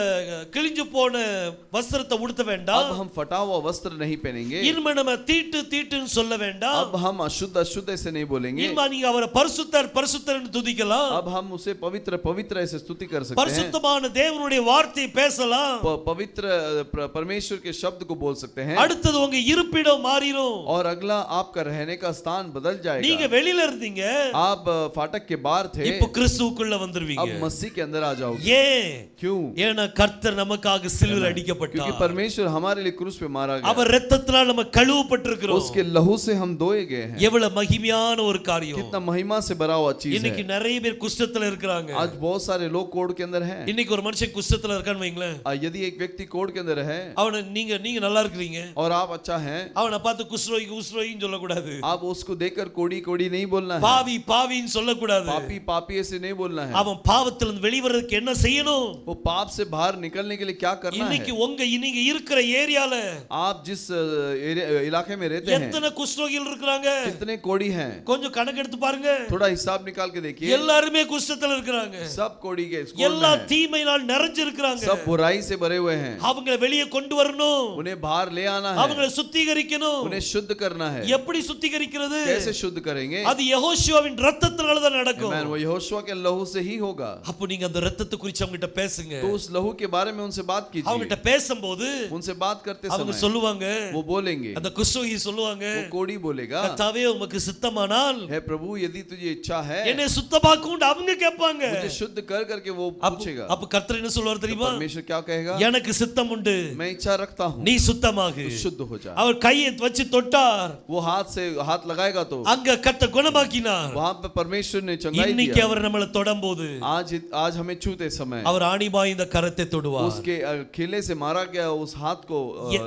கிழிஞ்சு போன வஸ்திரத்தை உடுத்த வேண்டாம். अब हम फटा हुआ वस्त्र नहीं पहनेंगे। இனிமே நம்ம தீட்டு தீட்டுன்னு சொல்ல வேண்டாம். अब हम अशुद्ध अशुद्ध ऐसे नहीं बोलेंगे। இனிமே நீங்க அவரை பரிசுத்தர் பரிசுத்தர் பரிசுத்தர் என்று துதிக்கலாம். अब हम उसे पवित्र पवित्र ऐसे स्तुति कर सकते हैं, பரிசுத்தமான தேவனுடைய வார்த்தையை பேசலாம். पवित्र परमेश्वर के शब्द को बोल सकते हैं. அடுத்தது உங்க இருப்பிடம் மாறிடும். और अगला आपका रहने का स्थान बदल जाएगा. நீங்க வெளியில இருந்தீங்க, आप फाटक के बाहर थे, இப்போ கிறிஸ்துவுக்குள்ள வந்துருவீங்க. अब मसीह के अंदर आ जाओगे. ஏன்? क्यों? ஏன்னா கர்த்தர் நமக்காக சிலுவையில் அடிக்கப்பட்டார். क्योंकि परमेश्वर हमारे लिए क्रूस पे मारा गया. அவர் இரத்தத்தினால் நம்ம கழுவப்பட்டிருக்கிறோம். उसके लहू से हम धोए गए हैं. எவ்வளவு மகிமையான ஒரு காரியம். कितना महिमा से भरा हुआ चीज இன்னைக்கு है. நிறைய பேர் குஷ்டத்துல இருக்காங்க. आज बहुत सारे लोग कोड के अंदर हैं. இன்னைக்கு ஒரு மனுஷன் குஷ்டத்துல இருக்கான்னு வைங்களேன், यदि एक व्यक्ति कोड के अंदर है அவனை நீங்க நல்லா இருக்கீங்க, और आप अच्छा हैं, அவனை பார்த்து குஷ்ரோகின்னு சொல்லக்கூடாது. आप उसको देखकर कोड़ी कोड़ी नहीं बोलना है, பாவி பாவின்னு சொல்லக்கூடாது. पापी पापी ऐसे नहीं बोलना है. அவன் பாவத்திலிருந்து வெளிவரதுக்கு என்ன செய்யணும்? वो पाप से बाहर निकलने के लिए क्या करना இன்னைக்கு है? நீங்க இருக்கிற ஏரியால आप जिस इलाके में रहते हैं எத்தனை குஷ்ரோகிகள் இருக்காங்க? कितने कोड़ी हैं? கொஞ்சம் கணக்கு எடுத்து பாருங்க. थोड़ा हिसाब निकाल के देखिए. எல்லாருமே குஷ்டத்துல இருக்காங்க. सब कोड़ी के எல்லா தீமையினால் நிறைஞ்சு இருக்காங்க. सब बुराई से भरे हुए हैं. அவங்களை வெளியே கொண்டு வரணும், उन्हें बाहर ले आना है, அவங்களை சுத்திகரிக்கணும். उन्हें शुद्ध करना है. எப்படி சுத்திகரிக்கிறது? कैसे शुद्ध करेंगे? அது யெகோஷுவாவின் இரத்தத்தினால தான் நடக்கும். Amen. वो यहोशुआ के लहू से ही होगा. அப்போ நீங்க அந்த இரத்தத்தை குறித்து அவங்ககிட்ட பேசுங்க. तो उस लहू के बारे में उनसे बात அவங்ககிட்ட कीजिए. பேசும்போது उनसे बात करते அவங்க समय சொல்லுவாங்க, वो बोलेंगे, அந்த குஷ்ரோகி சொல்லுவாங்க, वो कोड़ी बोलेगा, கர்த்தாவே உமக்கு சித்தமானால் हे प्रभु यदि तुझे इच्छा है என்னை சுத்தமாக்குன்னு அவங்க கேட்பாங்க. मुझे शुद्ध कर करके वो पूछेगा. அப்ப கர்த்தர் என்ன சொல்வார் तो தெரியுமா? परमेश्वर क्या कहेगा? எனக்கு சித்தம் உண்டு, मैं इच्छा रखता हूँ, நீ சுத்தமாகு. तू शुद्ध हो जा. அவர் கையை வச்சு தொட்டார், वो हाथ से हाथ लगाएगा तो அங்க கர்த்தர் குணமாக்கினார். वहां पे परमेश्वर ने चंगाई இன்னைக்கு दिया. அவர் நம்மளை தொடும்போது आज हमें छूते समय அவர் ஆணிபாய் இந்த கரத்தை தொடுவார். उसके खिले से मारा गया उस हाथ को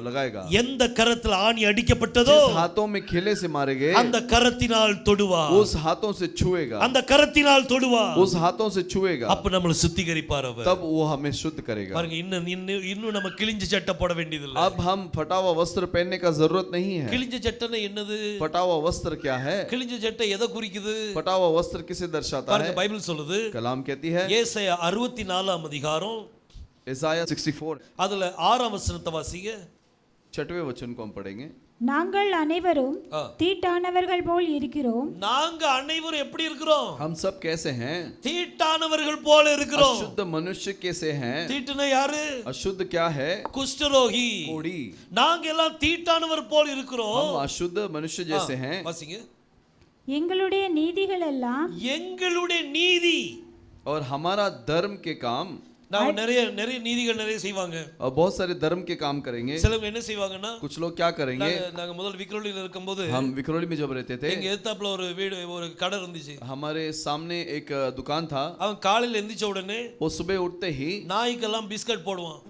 लगाएगा. எந்த கரத்துல ஆணி அடிக்கப்பட்டதோ जिस हाथों में खिले से मारे गए அந்த கரத்தினால் தொடுவார். उस हाथों से छुएगा, அந்த கரத்தினால் தொடுவார். उस हाथों से छुएगा, அப்ப நம்மளை சுத்திகரிப்பார் அவர். तब वो हमें शुद्ध करेगा. பாருங்க, இன்னும் நம்ம கிழிஞ்ச சட்டை போட வேண்டியதில்லை. अब हम फटा हुआ वस्त्र पहनने का जरूरत नहीं है. கிழிஞ்ச சட்டைனா என்னது? फटा हुआ वस्त्र क्या है? கிழிஞ்ச சட்டை எதை குறிக்குது? फटा हुआ वस्त्र किसे दर्शाता பாருங்க, है? பைபிள் சொல்லுது, कलाम कहती है, ஏசாயா 64 அதிகாரம் इसाया 64 அதுல 6 வசனத்தை வாசிங்க. 6वें वचन को हम पढ़ेंगे. நாங்கள் அனைவரும் ஆ. தீட்டானவர்கள் போல் இருக்கிறோம். நாங்க அனைவரும் எப்படி இருக்கிறோம்? हम सब कैसे हैं? தீட்டானவர்கள் போல இருக்கிறோம். अशुद्ध मनुष्य कैसे हैं? தீட்டுனா யாரு? अशुद्ध क्या है? குஷ்டரோகி. कोड़ी. நாங்க எல்லாம் தீட்டானவர் போல் இருக்கிறோம். हम अशुद्ध मनुष्य जैसे हैं. வாசிங்க. எங்களுடைய நீதிகள் எல்லாம் எங்களுடைய நீதி. और हमारा धर्म के काम, நாம நிறைய நீதிகள் நிறைய செய்வாங்க. और बहुत सारे धर्म के काम करेंगे. சிலவங்க என்ன செய்வாங்கன்னா, कुछ लोग क्या करेंगे? நாங்க முதல் விக்ரோலில இருக்கும்போது हम विक्रोली में जब रहते थे, எங்க எதிர்த்தாப்புல ஒரு வீடு ஒரு கடை இருந்துச்சு. हमारे सामने एक दुकान था. அவன் காலையில எந்திரிச்ச உடனே वो सुबह उठते ही நாய்க்கெல்லாம் பிஸ்கட் போடுவான்.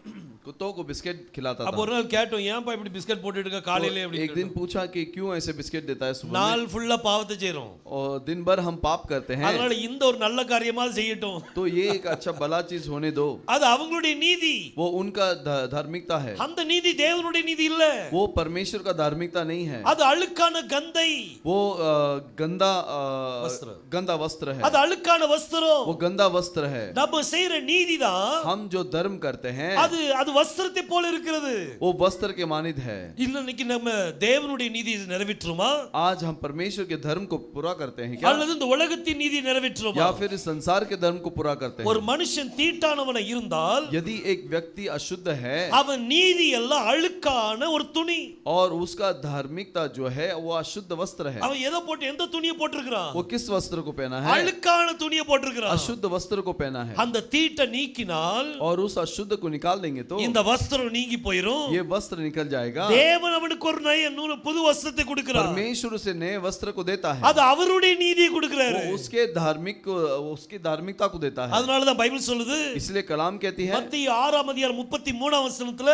कुत्तों को बिस्किट खिलाता அப்ப था. ஒரு நாள் கேட்டோம், ஏன்பா இப்படி பிஸ்கட் போட்டுட்டு இருக்க காலையில तो அப்படி? एक दिन पूछा कि क्यों ऐसे बिस्किट देता है सुबह में? நாள் ஃபுல்லா பாவத்தை செய்றோம், और दिन भर हम पाप करते हैं, அதனால இந்த ஒரு நல்ல காரியமா செய்யட்டும். तो ये एक अच्छा भला चीज होने दो. அது அவங்களுடைய நீதி. वो उनका धार्मिकता है. அந்த நீதி தேவனுடைய நீதி இல்ல. वो परमेश्वर का धार्मिकता नहीं है. அது அழுக்கான கந்தை. वो गंदा वस्त्र। गंदा वस्त्र है. அது அழுக்கான வஸ்திரம். वो गंदा वस्त्र है. நம்ம செய்யற நீதி தான், हम जो धर्म करते हैं அது வஸ்திரத்தை போல இருக்கிறது. वो वस्त्र के मानित है. இன்னைக்கு நம்ம தேவனுடைய நீதியை நிறைவேற்றுமா? आज हम परमेश्वर के धर्म को पूरा करते हैं क्या? அல்லது இந்த உலகத்தின் நீதியை நிறைவேற்றுமா? या फिर इस संसार के धर्म को पूरा करते हैं? ஒரு மனுஷன் தீட்டானவனா இருந்தால் यदि एक व्यक्ति अशुद्ध है அவன் நீதி எல்லாம் அழுக்கான ஒரு துணி. और उसका धार्मिकता जो है वो अशुद्ध वस्त्र है. அவன் எதை போட்டு எந்த துணியை போட்டிருக்கிறான்? वो किस वस्त्र को पहना है? அழுக்கான துணியை போட்டிருக்கிறான். अशुद्ध वस्त्र को पहना है. அந்த தீட்டை நீக்கினால் और उस अशुद्ध को निकाल देंगे तो இந்த வஸ்திரம் நீங்கி போயிடும். ये वस्त्र निकल जाएगा. தேவன் அவனுக்கு ஒரு நூறு புது வஸ்திரத்தை கொடுக்கிறார். परमेश्वर उसे नए वस्त्र को देता है. அது அவருடைய நீதியை கொடுக்கிறாரு. वो उसकी धार्मिकता को देता है. அதனால தான் பைபிள் சொல்லுது, इसलिए कलाम कहती है மத்திய 6 அதிகாரம் 33 வசனத்துல,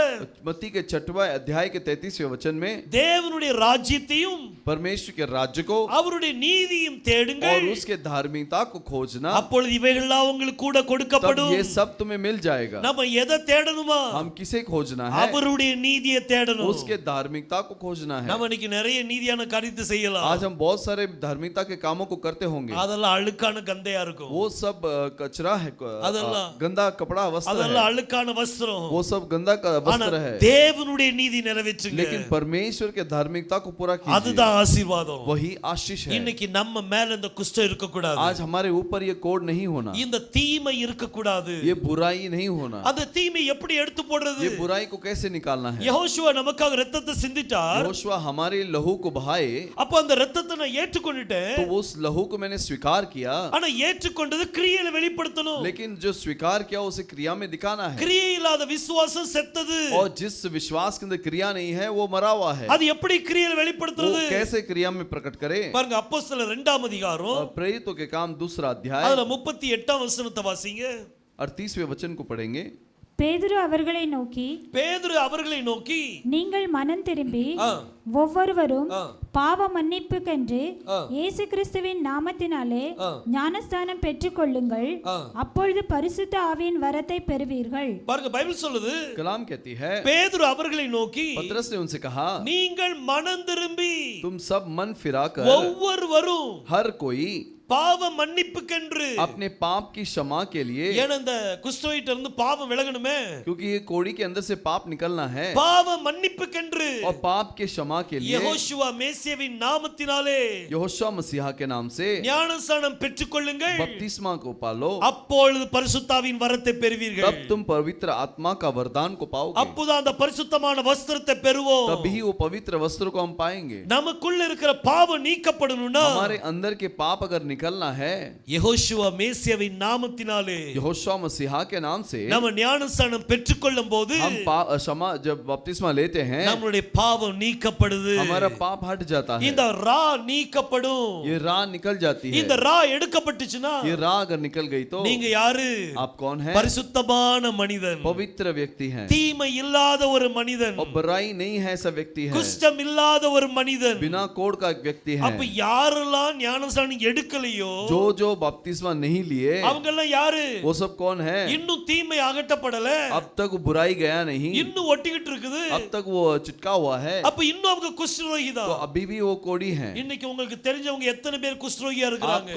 मत्ती के 6वें अध्याय के 33वें वचन में, தேவனுடைய ராஜ்யத்தையும் परमेश्वर के राज्य को அவருடைய நீதியும் और தேடுங்கள், उसके धार्मिकता को खोजना, அப்பொழுது இவைகளெல்லாம் உங்களுக்கு கூட तब கொடுக்கப்படும். ये सब तुम्हें मिल जाएगा. நம்ம எதை தேடணுமா? हम हम किसे खोजना है? அவருடைய நீதியை தேடணும். उसके धार्मिकता को खोजना है। நம்ம இன்னைக்கு நிறைய நீதியான காரியத்தை செய்யலாம். आज हम बहुत सारे धार्मिकता के कामों को करते होंगे। அதெல்லாம் அழுக்கான கந்தையா இருக்கும். वो सब कचरा है, அதெல்லாம் गंदा कपड़ा वस्त्र அதெல்லாம் है, அழுக்கான வஸ்திரம். वो सब गंदा वस्त्र है। தேவனுடைய நீதி நிறைவேற்றுங்க. लेकिन परमेश्वर के धार्मिकता को पूरा कीजिए, அதுதான் ஆசீர்வாதம். वही आशीष है। இன்னைக்கு நம்ம மேல இந்த குஷ்டம் இருக்க கூடாது. आज हमारे ऊपर ये कोड नहीं होना, இந்த தீமை இருக்க கூடாது. ये बुराई नहीं होना। அந்த தீமை எப்படி எடுத்து போடுறது? ये बुराई को कैसे निकालना है? யெகோஷுவா நமக்காக இரத்தத்தை சிந்திட்டார். यहोशुआ हमारे लहू को बहाए, அப்ப அந்த இரத்தத்தை நான் ஏற்றுக்கொண்டுட்டேன். तो उस लहू को मैंने स्वीकार किया, ஆனா ஏற்றுக்கொண்டது கிரியையில வெளிப்படுத்தணும். लेकिन जो स्वीकार किया उसे क्रिया में दिखाना है। கிரியை இல்லாத விசுவாசம் செத்தது. और जिस विश्वास के अंदर क्रिया नहीं है वो मरा हुआ है। அது எப்படி கிரியையில वो வெளிப்படுத்துறது? कैसे क्रिया में प्रकट करे? பாருங்க அப்போஸ்தலர் 2ஆம் அதிகாரம் और प्रेरितों के काम 2 अध्याय அதுல 38ஆம் வசனத்தை வாசிங்க. 38वें वचन को पढ़ेंगे। பேதுரு அவர்களை நோக்கி, பேதுரு அவர்களை நோக்கி, நீங்கள் மனம் திரும்பி ஆ, ஒவ்வொருவரும் ஆ. பாவ மன்னிப்புக்கென்று ஆ. இயேசு கிறிஸ்துவின் நாமத்தினாலே ஆ. ஞானஸ்தானம் பெற்றுக்கொள்ளுங்கள், ஆ. அப்பொழுது பரிசுத்த ஆவியின் வரத்தை பெறுவீர்கள். பாருங்க பைபிள் சொல்லுது, कलाम कहती है, பேதுரு அவர்களை நோக்கி, पतरस ने उनसे कहा, நீங்கள் மனம் திரும்பி तुम सब मन फिराकर ஒவ்வொருவரும் हर कोई பாவ மன்னிப்புக்கென்று, अपने पाप की क्षमा के लिए, ஏன்னா இந்த குஷ்டரோகிட்ட இருந்து பாவம் விலகணுமே, क्योंकि ये कोड़ी के अंदर से पाप निकलना है, பாவ மன்னிப்புக்கென்று और पाप के क्षमा के लिए யெகோஷுவா மேசியாவின் நாமத்தினாலே यहोशुआ मसीहा के नाम से ஞானஸ்நானம் பெற்றுக்கொள்ளுங்கள், बपतिस्मा को पालो, அப்பொழுது பரிசுத்தாவின் வரத்தை பெறுவீர்கள். तब तुम पवित्र आत्मा का वरदान को पाओगे। அப்போதான் அந்த பரிசுத்தமான வஸ்திரத்தை பெறுவோம். तभी वो पवित्र वस्त्र को हम पाएंगे। நமக்குள்ள இருக்கிற பாவம் நீக்கப்படணும்னா हमारे अंदर के पाप अगर निकलना है, யெகோஷுவா மேசியாவின் நாமத்தினாலே यहोशुआ मसीहा के नाम से நம்ம ஞானஸ்நானம் பெற்றுக்கொள்ளும் போது हम क्षमा जब बपतिस्मा लेते हैं, நம்மளுடைய பாவம் நீக்கப்படுது. हमारा पाप हट जाता है, இந்த ரா நீக்கப்படும். ये राह निकल जाती है। இந்த ரா எடுக்கப்பட்டுச்சுன்னா ये राह अगर निकल गई तो நீங்க யாரு? आप कौन है? பரிசுத்தமான மனிதன், पवित्र व्यक्ति है, தீமை இல்லாத ஒரு மனிதன், और बुराई नहीं है ऐसा व्यक्ति है, குஷ்டம் இல்லாத ஒரு மனிதன். बिना कोड का एक व्यक्ति है। அப்ப யாரெல்லாம் ஞானஸ்நானம் எடுக்கலையோ जो जो बपतिस्मा नहीं लिए அவங்க எல்லாம் யாரு? वो सब कौन है? இன்னும் தீமை அகற்றப்படல, अब तक वो बुराई गया नहीं, இன்னும் ஒட்டிக்கிட்டு இருக்குது. अब तक वो चिटका हुआ है, அப்ப இன்னும் அவங்க குஷ்டரோகி तो தான். अभी भी वो कोड़ी है। இன்னைக்கு உங்களுக்கு தெரிஞ்சவங்க எத்தனை பேர் குஷ்டரோகியா இருக்கிறாங்க?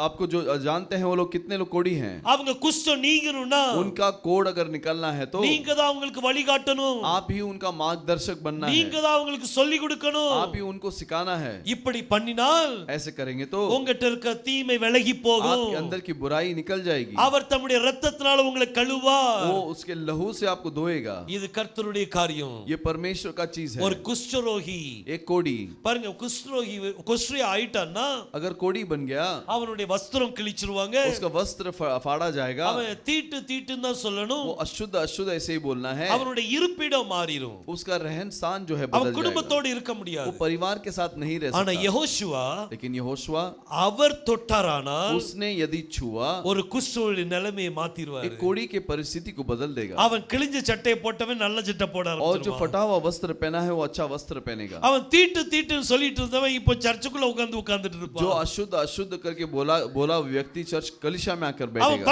आपको जो जानते हैं वो लोग कितने लोग कोड़ी हैं? அவங்க குஷ்டம் நீங்கணும்னா उनका कोड अगर निकलना है तो நீங்க தான் அவங்களுக்கு வழி காட்டணும். आप ही उनका मार्गदर्शक बनना நீங்க है, தான் அவங்களுக்கு சொல்லி கொடுக்கணும். आप ही उनको सिखाना है। இப்படி பண்ணினால் ऐसे करेंगे तो உங்ககிட்ட இருக்க தீமை விலகி போகும். आपके अंदर की बुराई निकल जाएगी, அவர் தம்முடைய இரத்தத்தினால உங்களை கழுவார். वो उसके लहू से आपको धोएगा। இது கர்த்தருடைய காரியம். ये परमेश्वर का चीज है। ஒரு குஷ்டரோகி एक कोड़ी பாருங்க, குஷ்டரோகி ஆயிட்டான்னா अगर कोड़ी बन गया, அவனுடைய வஸ்திரம் கிழிச்சிருவாங்க. उसका वस्त्र फाड़ा जाएगा, அவன் தீட்டுன்னு தான் சொல்லணும். वो अशुद्ध अशुद्ध ऐसे ही बोलना है, அவனுடைய இருப்பிடம் மாறிடும். उसका रहन स्थान जो है அவன் बदल जाएगा, குடும்பத்தோடு இருக்க वो முடியாது. परिवार के साथ नहीं रह ஆனா सकता। யெகோஷுவா लेकिन यहोशुआ அவர் தொட்டாரானால் उसने यदि छुआ, ஒரு குஷ்டரோகிய நிலைமையை மாத்திடுவார். एक कोड़ी के परिस्थिति को बदल देगा, அவன் கிழிஞ்ச சட்டையை போட்டவன் நல்ல சட்டை போட और जो ஆரம்பிச்சிடுவான். फटा हुआ वस्त्र पहना है वो अच्छा वस्त्र पहनेगा। அவன் தீட்டுன்னு சொல்லிட்டு இருந்தவன் இப்போ சர்ச்சுக்குள்ள உட்கார்ந்துட்டு जो இருப்பான். अशुद्ध अशुद्ध करके बोला व्यक्ति चर्च कलिशा में आकर அவன் बैठेगा,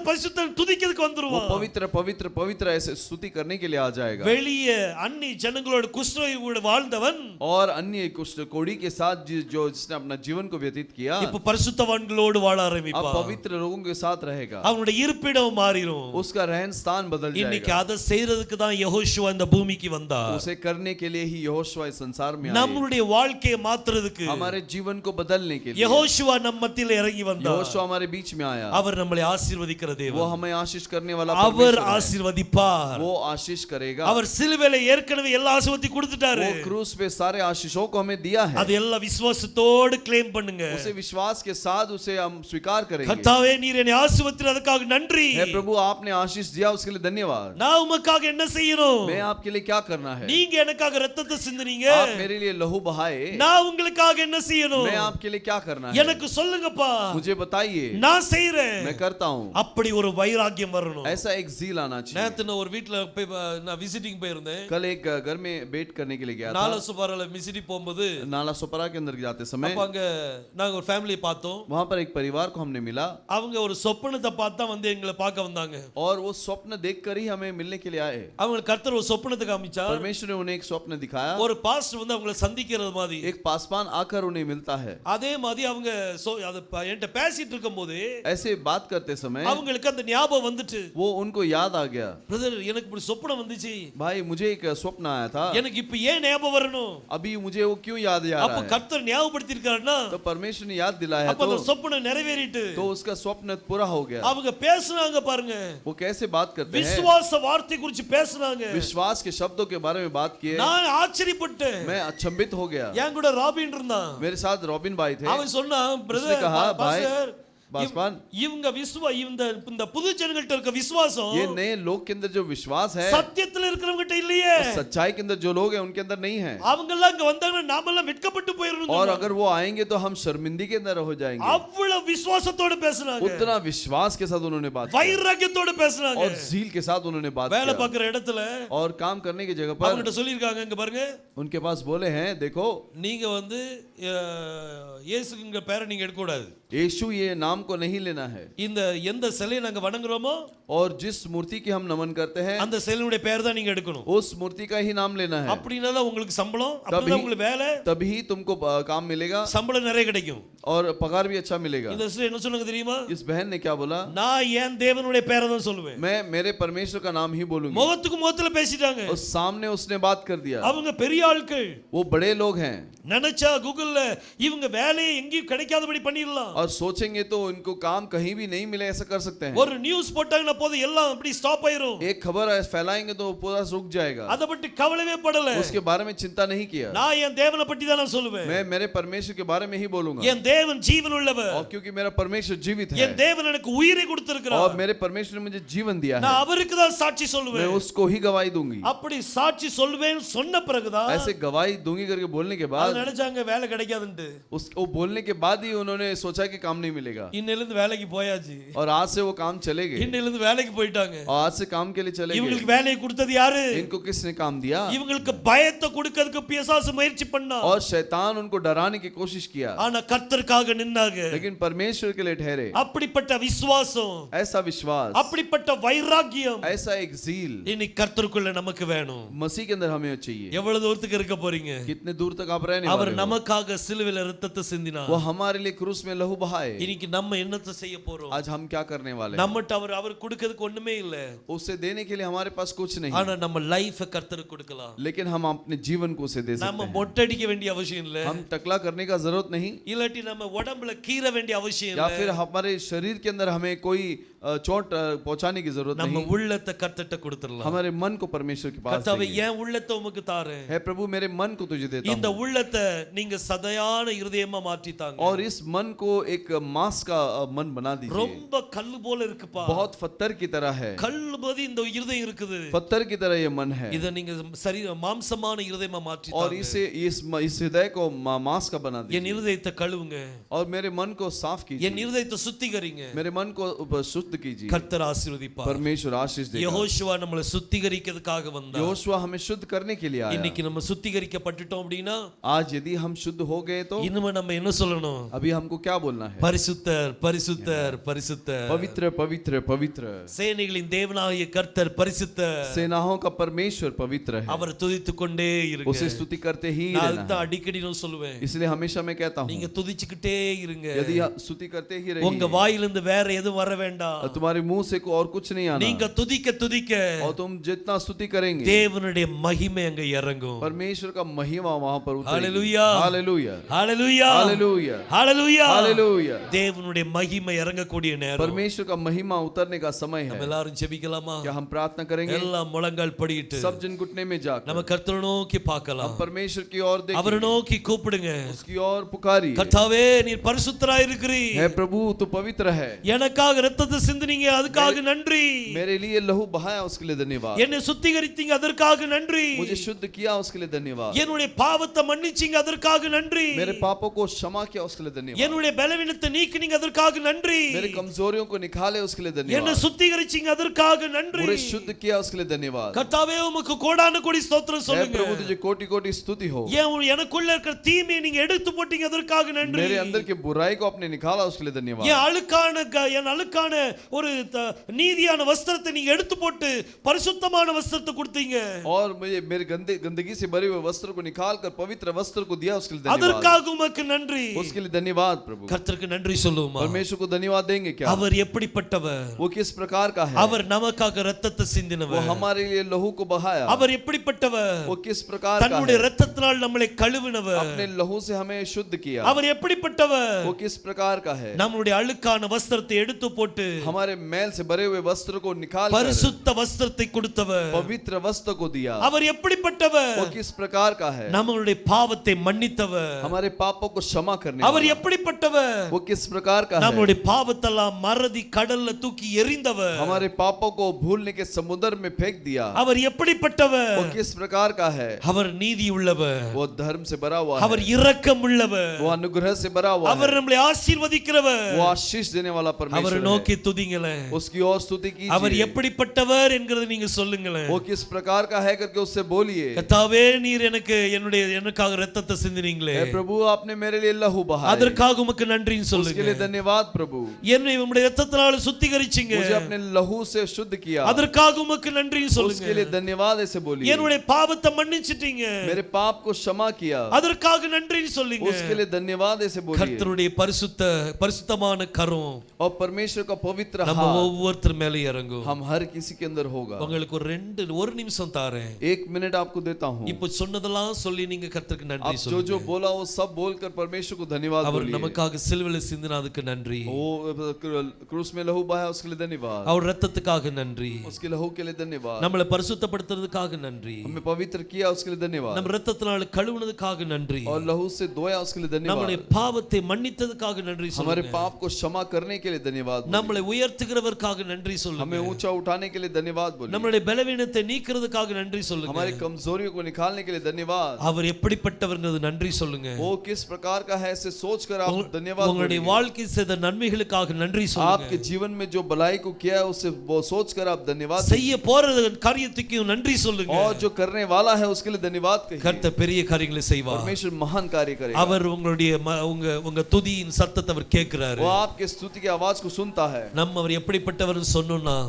பரிசுத்தர் துதிக்கிறதுக்கு वो வந்துருவான். पवित्र पवित्र पवित्र ऐसे स्तुति करने के लिए आ जाएगा। வெளியே அன்னி ஜனங்களோட குஷ்டரோகியோட வாழ்ந்தவன் और अन्य कुष्ठ कोड़ी के साथ जो जिसने अपना जीवन को व्यतीत किया, இப்போ பரிசுத்தவான்களோடு வாழ अब ஆரம்பிப்பான். पवित्र लोगों के साथ रहेगा, அவனுடைய இருப்பிடம் மாறிடும். उसका रहन स्थान बदल இன்னைக்கு जाएगा। அதை செய்யறதுக்கு தான் யெகோஷுவா இந்த பூமிக்கு வந்தார். उसे करने के लिए ही यहोशुआ इस संसार में आए, நம்மளுடைய வாழ்க்கையை மாத்துறதுக்கு हमारे जीवन को बदलने के लिए யெகோஷுவா நம்ம மத்தியில இறங்கி வந்தார். यहोशुआ हमारे बीच में आया। அவர் நம்மளை ஆசீர்வதிக்கிற वो தேவன். हमें आशीष करने वाला அவர் परमेश्वर है। ஆசீர்வதிப்பார். वो आशीष करेगा। அவர் சிலுவையில ஏற்கனவே எல்லா ஆசீர்வாதத்தையும் கொடுத்துட்டாரு. वो क्रूस पे सारे आशीषों को हमें दिया है, அது எல்லாம் விசுவாசத்தோடு கிளைம் பண்ணுங்க. उसे विश्वास के साथ उसे हम स्वीकार करेंगे। கர்த்தாவே நீர் என்னை ஆசீர்வதித்தீர், அதுக்காக நன்றி. हे प्रभु, आपने आशीष दिया उसके लिए धन्यवाद। நான் உமக்காக என்ன செய்யணும்? मैं आपके लिए क्या करना है? நீங்க எனக்காக ரத்தத்தை சிந்தினீங்க, आप मेरे लिए लहू बहाए, நான் உங்களுக்காக என்ன செய்யணும்? मैं आपके लिए क्या करना है? எனக்கு சொல்லுங்கப்பா, मुझे बताइए, நான் செய்றேன். मैं करता हूँ। அப்படி ஒரு வைராக்கியம் வரணும். ऐसा एक जील आना चाहिए। நேத்து நான் ஒரு வீட்ல போய் நான் விசிட்டிங் போயிருந்தேன். कल एक घर में भेंट करने के लिए गया था। நாலா சுபாரால விசிட்டிங் போகும்போது नाला सोपरा के अंदर जाते समय அப்ப அங்க நாங்க ஒரு ஃபேமிலியை பார்த்தோம். वहां पर एक परिवार को हमने मिला அவங்க ஒரு சொப்பனத்தை பார்த்தா வந்து எங்களை பார்க்க वந்தாங்க. और वो स्वप्न देखकर ही हमें मिलने के लिए आए. அவங்க கர்த்தர் ஒரு சொப்பனத்தை காமிச்சார். परमेश्वर ने उन्हें एक स्वप्न दिखाया. ஒரு பாஸ்டர் வந்து அவங்களை சந்திக்கிறது மாதிரி. एक पासवान आकर उन्हें मिलता है. அதே மாதிரி அவங்க அது என்கிட்ட பேசிட்டு இருக்கும்போது ऐसे बात करते समय அவங்களுக்கு அந்த ஞாபகம் வந்துட்டு वो उनको याद आ गया. பிரதர் எனக்கு இப்படி சொப்பனம் வந்துச்சு. भाई मुझे एक स्वप्न आया था. எனக்கு இப்ப ஏன் ஞாபகம் வரணும்? अभी मुझे वो क्यों याद आ அப்ப रहा है? கர்த்தர் ஞாபகப்படுத்தி இருக்காருன்னா तो परमेश्वर ने याद दिलाया அப்ப அந்த சொப்பனம் நிறைவேறிட்டு तो उसका स्वप्न पूरा हो गया. அவங்க பேசுனாங்க பாருங்க. वो कैसे बात करते हैं? விசுவாச வார்த்தை குறித்து பேசுனாங்க. विश्वास के शब्दों के बारे में बात किए. நான் ஆச்சரியப்பட்டேன். मैं अचंभित हो गया. என் கூட ராபின் இருந்தான். मेरे साथ रॉबिन भाई थे. அவன் சொன்னான் उसने பிரதர் कहा भाई பாஸ்டர் बासवान இவங்க இந்த புது ஜனங்கள்ட்ட இருக்க விசுவாசம் ये नए लोग के अंदर जो विश्वास है சத்தியத்துல இருக்கிறவங்கட்ட இல்லையே. सच्चाई के अंदर जो लोग हैं उनके अंदर नहीं है. அவங்க எல்லாம் இங்க வந்தாங்கன்னா நாமெல்லாம் வெட்கப்பட்டு போயிரணும். और अगर वो आएंगे तो हम शर्मिंदगी के अंदर हो जाएंगे. அவ்வளவு விசுவாசத்தோட பேசுனாங்க. उतना विश्वास के साथ उन्होंने बात की வைராக்கியத்தோட பேசுனாங்க. और झील के साथ उन्होंने बात வேலை किया. பார்க்குற இடத்துல और काम करने की जगह पर அவங்கட்ட சொல்லிருக்காங்க இங்க பாருங்க उनके पास बोले हैं देखो நீங்க வந்து இயேசுங்கிற பேரை நீங்க எடுக்க கூடாது. यीशु ये नाम को नहीं लेना है. இந்த எந்த சிலையை நாங்க வணங்குறோமோ और जिस मूर्ति की हम नमन करते हैं அந்த சிலையுடைய பேர் தான் நீங்க எடுக்கணும். उस मूर्ति का ही नाम लेना है. அப்படினா தான் உங்களுக்கு சம்பளம், அப்படினா உங்களுக்கு வேலை, तभी तुमको काम मिलेगा சம்பளம் நிறைய கிடைக்கும் और पगार भी अच्छा मिलेगा. இந்த சிலை என்ன சொன்னாங்க தெரியுமா? इस बहन ने क्या बोला? நான் என் தேவனுடைய பேரை தான் சொல்லுவேன். मैं मेरे परमेश्वर का नाम ही बोलूंगी. முகத்துக்கு முகத்துல பேசிட்டாங்க. और सामने उसने बात कर दिया. அவங்க பெரிய ஆட்கள், वो बड़े लोग हैं. நினைச்சா கூகுள்ல இவங்க வேலையை எங்கேயும் கிடைக்காதபடி பண்ணிடலாம். और सोचेंगे तो इनको काम कहीं भी नहीं मिले ऐसा कर सकते हैं. ஒரு நியூஸ் போட்டாங்கன்னா போது எல்லாம் அப்படி ஸ்டாப் ஆயிரும். एक खबर फैलाएंगे तो पूरा रुक जाएगा. அத பத்தி கவலையே படல. उसके बारे में चिंता नहीं किया. நான் என் தேவனை பத்தி தான் நான் சொல்லுவேன். मैं मेरे परमेश्वर के बारे में ही बोलूंगा. என் தேவன் ஜீவன் உள்ளவர். और क्योंकि मेरा परमेश्वर जीवित है. என் தேவன் எனக்கு உயிரை கொடுத்திருக்கிறார். और मेरे परमेश्वर ने मुझे जीवन दिया है. நான் அவருக்கு தான் சாட்சி मैं சொல்லுவேன். उसको ही गवाही दूंगी. அப்படி சாட்சி சொல்வேன்னு சொன்ன பிறகுதான் ऐसे गवाही दूंगी करके बोलने के அது बाद நினைச்சாங்க வேலை கிடைக்காதுன்னு. उसको बोलने के बाद ही उन्होंने सोचा कि काम नहीं मिलेगा. இன்னையில இருந்து வேலைக்கு போயாச்சு. और आज से वो काम चले गए. இன்னையில இருந்து வேலைக்கு போயிட்டாங்க. और आज से काम के लिए चले இவங்களுக்கு गए. வேலையை கொடுத்தது யாரு? इनको किसने काम दिया? இவங்களுக்கு பயத்தை கொடுக்கிறதுக்கு பிசாசு முயற்சி பண்ணான். और शैतान उनको डराने की कोशिश किया. ஆனா கர்த்தருக்காக நின்னாங்க. लेकिन परमेश्वर के लिए ठहरे. அப்படிப்பட்ட விசுவாசம், ऐसा विश्वास, அப்படிப்பட்ட வைராக்கியம் ऐसा एक झील இன்னைக்கு கர்த்தருக்குள்ள நமக்கு வேணும். मसीह के अंदर हमें चाहिए. எவ்வளவு தூரத்துக்கு இருக்க போறீங்க? कितने दूर तक आप रहने அவர் वाले हो? நமக்காக சிலுவையில இரத்தத்தை சிந்தினார். वो हमारे लिए क्रूस में लहू बहाए. இன்னைக்கு நம்ம என்னத்தை செய்ய போறோம்? आज हम क्या करने वाले हैं? நம்மட்ட அவர் கொடுக்கிறதுக்கு ஒண்ணுமே இல்ல. उसे देने के लिए हमारे पास कुछ नहीं. ஆனா நம்ம லைஃப கர்த்தருக்கு கொடுக்கலாம். लेकिन हम अपने जीवन को उसे दे सकते நம்ம हैं. மொட்டடிக்க வேண்டிய அவசியம் இல்ல. हम टकला करने का जरूरत नहीं. இல்லாட்டி நம்ம உடம்புல கீற வேண்டிய அவசியம் या இல்ல. फिर हमारे शरीर के अंदर हमें कोई चोट पहुंचाने की जरूरत நம்ம नहीं. உள்ளத்தை கர்த்தர்ட்ட கொடுத்துறலாம். हमारे मन को परमेश्वर के पास கர்த்தாவே देंगे. என் உள்ளத்தை உமக்கு தாரேன். है प्रभु मेरे मन को तुझे देता இந்த हूं. உள்ளத்தை நீங்க சதையான இருதயமா மாற்றித்தாங்க. और इस मन को एक मांस का मन बना दीजिए. ரொம்ப கல்லு போல இருக்குப்பா. बहुत पत्थर की तरह है. கல்லு மாதிரி இந்த இருதயம் இருக்குது. पत्थर की तरह ये मन है. இத நீங்க சரீர மாம்சமான இருதயமா और மாற்றித்தாங்க. इसे इस हृदय को मांस का बना என் दीजिए. இருதயத்தை கழுவுங்க. और मेरे मन को साफ என் कीजिए. இருதயத்தை சுத்திகரிங்க. मेरे मन को शुद्ध कीजिए. கர்த்தர் ஆசீர்வதிப்பார். परमेश्वर आशीष देगा. யெகோஷுவா நம்மளை சுத்திகரிக்கிறதுக்காக வந்தார். यहोशुआ हमें शुद्ध करने के लिए आया. இன்னைக்கு நம்ம சுத்திகரிக்கப்பட்டுட்டோம் அப்படினா आज यदि हम शुद्ध हो गए तो இனிமே நம்ம என்ன சொல்லணும்? अभी हमको क्या बोलना है? பரிசுத்தர் பரிசுத்தர் பரிசுத்தர். पवित्र पवित्र पवित्र. சேனைகளின் தேவனாகிய கர்த்தர் பரிசுத்தர். सेनाओं का परमेश्वर पवित्र है. அவரை துதித்துக் கொண்டே இருங்க. उसे स्तुति करते ही நான் रहना அதுதான் है. அடிக்கடி நான் சொல்லுவேன். इसलिए हमेशा मैं कहता நீங்க हूँ துதிச்சுக்கிட்டே இருங்க. यदि आप स्तुति करते ही உங்க रहिए வாயிலிருந்து வேற எதுவும் வர வேண்டாம். और तुम्हारे मुंह से और कुछ नहीं आना. நீங்க துதிக்க துதிக்க और तुम जितना स्तुति करेंगे தேவனுடைய மகிமை அங்க இறங்கும். परमेश्वर का महिमा वहां पर उतरेगी. हालेलुया हालेलुया ஹalleluya हालेलुया ஹalleluya हालेलुया. தேவனுடைய மகிமை இறங்கக்கூடிய நேரம். परमेश्वर का महिमा उतरने का समय நம்ம है. எல்லாரும் ஜெபிக்கலாமா? क्या हम प्रार्थना करेंगे? எல்லாம் முழங்கால் படியிட்டு सब जन घुटने में जाकर நம்ம கர்த்தரை நோக்கி हम பார்க்கலாம். परमेश्वर की ओर அவரை देखेंगे. நோக்கி கூப்பிடுங்க. उसकी ओर पुकारिए. கர்த்தாவே நீர் பரிசுத்தராய் இருக்கிறீர். हे प्रभु तू पवित्र है. எனக்காக இரத்தத்தை சிந்தினீங்க அதுக்காக நன்றி. मेरे लिए लहू बहाया उसके लिए धन्यवाद। என்னை சுத்திகரித்தீங்க அதற்காக நன்றி. मुझे शुद्ध किया उसके लिए धन्यवाद। என்னுடைய பாவத்தை மன்னிச்சீங்க அதற்காக நன்றி. मेरे पापों को क्षमा किया उसके लिए धन्यवाद। என்னுடைய பலவீனத்தை நீக்கினீங்க அதற்காக நன்றி. मेरे कमजोरियों को निकाले उसके लिए धन्यवाद। என்னை சுத்திகரிச்சீங்க அதற்காக நன்றி. मुझे शुद्ध किया उसके लिए धन्यवाद। கர்த்தாவே உமக்கு கோடான கோடி ஸ்தோத்திரம் हे சொல்லுங்க. प्रभु तुझे कोटि कोटि स्तुति हो। எனக்குள்ள இருக்கிற தீமையை நீங்க எடுத்து போட்டீங்க அதற்காக நன்றி. मेरे अंदर की बुराई को आपने निकाला उसके लिए धन्यवाद। என் அழுக்கான ஒரு நீதியான வஸ்திரத்தை நீங்க எடுத்து போட்டு பரிசுத்தமான வஸ்திரத்தை கொடுத்தீங்க. और मुझे मेरे गंदगी से भरे हुए वस्त्र को निकालकर पवित्र वस्त्र को दिया उसके लिए धन्यवाद। அதற்காக உமக்கு நன்றி. उसके लिए धन्यवाद प्रभु। கர்த்தருக்கு நன்றி சொல்லுவோமா? परमेश्वर को धन्यवाद देंगे क्या? அவர் எப்படிப்பட்டவர்? वो किस प्रकार का है? அவர் நமக்காக இரத்தத்தை वो சிந்தினவர். हमारे लिए लहू को बहाया। அவர் எப்படிப்பட்டவர்? वो किस प्रकार का தன்னுடைய है? இரத்தத்தினால் நம்மை கழுவினவர். अपने लहू से हमें शुद्ध किया। அவர் எப்படிப்பட்டவர்? वो किस प्रकार का है? நம்முடைய அழுக்கான வஸ்திரத்தை எடுத்து போட்டு हमारे मैल से भरे हुए वस्त्र को निकाल பரிசுத்த வஸ்திரத்தை கொடுத்தவர். पवित्र वस्त्र को दिया। அவர் எப்படிப்பட்டவர்? वो किस प्रकार का है? நம்மளுடைய பாவத்தை மன்னித்தவர். हमारे पापों को क्षमा करने அவர் वाला। எப்படிப்பட்டவர்? वो किस प्रकार का है? நம்மளுடைய பாவத்தெல்லாம் மறதி கடல்ல தூக்கி எறிந்தவர். हमारे पापों को भूलने के समुद्र में फेंक दिया। அவர் எப்படிப்பட்டவர்? वो किस प्रकार का है? அவர் நீதி உள்ளவர். वो धर्म से भरा हुआ அவர் है। இரக்கம் உள்ளவர். वो अनुग्रह से भरा हुआ அவர் है। நம்மை ஆசீர்வதிக்கிறவர். वो आशीष देने वाला அவரை परमेश्वर நோக்கி है। துதிங்களே. उसकी और स्तुति அவர் कीजिए। எப்படிப்பட்டவர் என்கிறதை நீங்க சொல்லுங்களே. वो किस प्रकार का है करके उससे बोलिए। கர்த்தாவே நீர் எனக்காக இரத்தத்தை சிந்தினீங்களே. हे प्रभु आपने मेरे लिए लहू बहाया। அதற்காக உமக்கு நன்றின்னு उसके சொல்லுங்க. लिए धन्यवाद प्रभु। என்னை உம்முடைய இரத்தத்தினால சுத்திகரிச்சீங்க. मुझे अपने लहू से शुद्ध किया। அதற்காக உமக்கு நன்றின்னு சொல்லுங்க. उसके लिए धन्यवाद ऐसे बोलिए। என்னுடைய பாவத்தை மன்னிச்சிட்டீங்க. मेरे पाप को क्षमा किया। அதற்காக நன்றின்னு சொல்லுங்க. उसके लिए धन्यवाद ऐसे बोलिए। கர்த்தருடைய பரிசுத்தமான கரம் और परमेश्वर का पवित्र நம்ம हाथ ஒவ்வொருத்தர் மேல இறங்கும். हम हर किसी के अंदर होगा। உங்களுக்கு ஒரு நிமிஷம் தாரேன். 1 मिनट आपको देता हूँ। இப்போ சொன்னதெல்லாம் சொல்லி நீங்க கர்த்தருக்கு நன்றி आप जो சொல்லுங்க. जो बोला वो सब बोलकर परमेश्वर को धन्यवाद அவர் बोलिए। நமக்காக சிலுவையில சிந்தினதுக்கு நன்றி. वो क्रूस में लहू बहाया उसके लिए धन्यवाद। அவர் இரத்தத்துக்காக நன்றி. उसके लहू के लिए धन्यवाद। நம்மளை பரிசுத்தப்படுத்துறதுக்காக நன்றி. हमें पवित्र किया उसके लिए धन्यवाद। நம்ம இரத்தத்தினால கழுவுனதுக்காக நன்றி. और लहू से धोया उसके लिए நம்முடைய धन्यवाद। பாவத்தை மன்னித்ததுக்காக நன்றி हमारे சொல்லுங்க. पाप को क्षमा करने के लिए धन्यवाद। நம்மளை உயர்த்துகிறவர்க்காக நன்றி हमें சொல்லுங்க. ऊंचा उठाने के लिए धन्यवाद बोलिए। நம்மளுடைய பலவீனத்தை நீக்கிறதுக்காக நன்றி சொல்லுங்க. हमारी कमजोरियों को निकालने के लिए धन्यवाद। அவர் எப்படிப்பட்டவர்ங்கிறது நன்றி சொல்லுங்க. वो किस प्रकार का है ऐसे सोचकर आप धन्यवाद உங்களுடைய बोलिए। வாழ்க்கை செய்த நன்மைகளுக்காக நன்றி சொல்லுங்க. आपके जीवन में जो भलाई को किया है उससे वो सोचकर आप धन्यवाद செய்ய போற காரியத்துக்கு நன்றி சொல்லுங்க. और जो करने वाला है उसके लिए धन्यवाद कहिए। கர்த்தர் பெரிய காரியங்களை செய்வார். परमेश्वर महान कार्य करेगा। அவர் உங்களுடைய உங்க துதியின் சத்தத்தை அவர் கேட்கிறாரு. वो आपके स्तुति की आवाज को सुनता है। நம்ம அவர் எப்படிப்பட்டவர்னு சொன்னோம்னா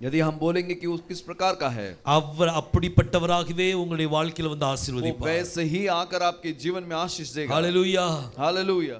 यदि हम बोलेंगे कि वो किस प्रकार का है, அவர் அப்படிப்பட்டவராகவே உங்களுடைய வாழ்க்கையில வந்து वो ஆசீர்வதிப்பார். वैसे ही आकर आपके जीवन में आशीष देगा। ஹalleluya. हालेलुया।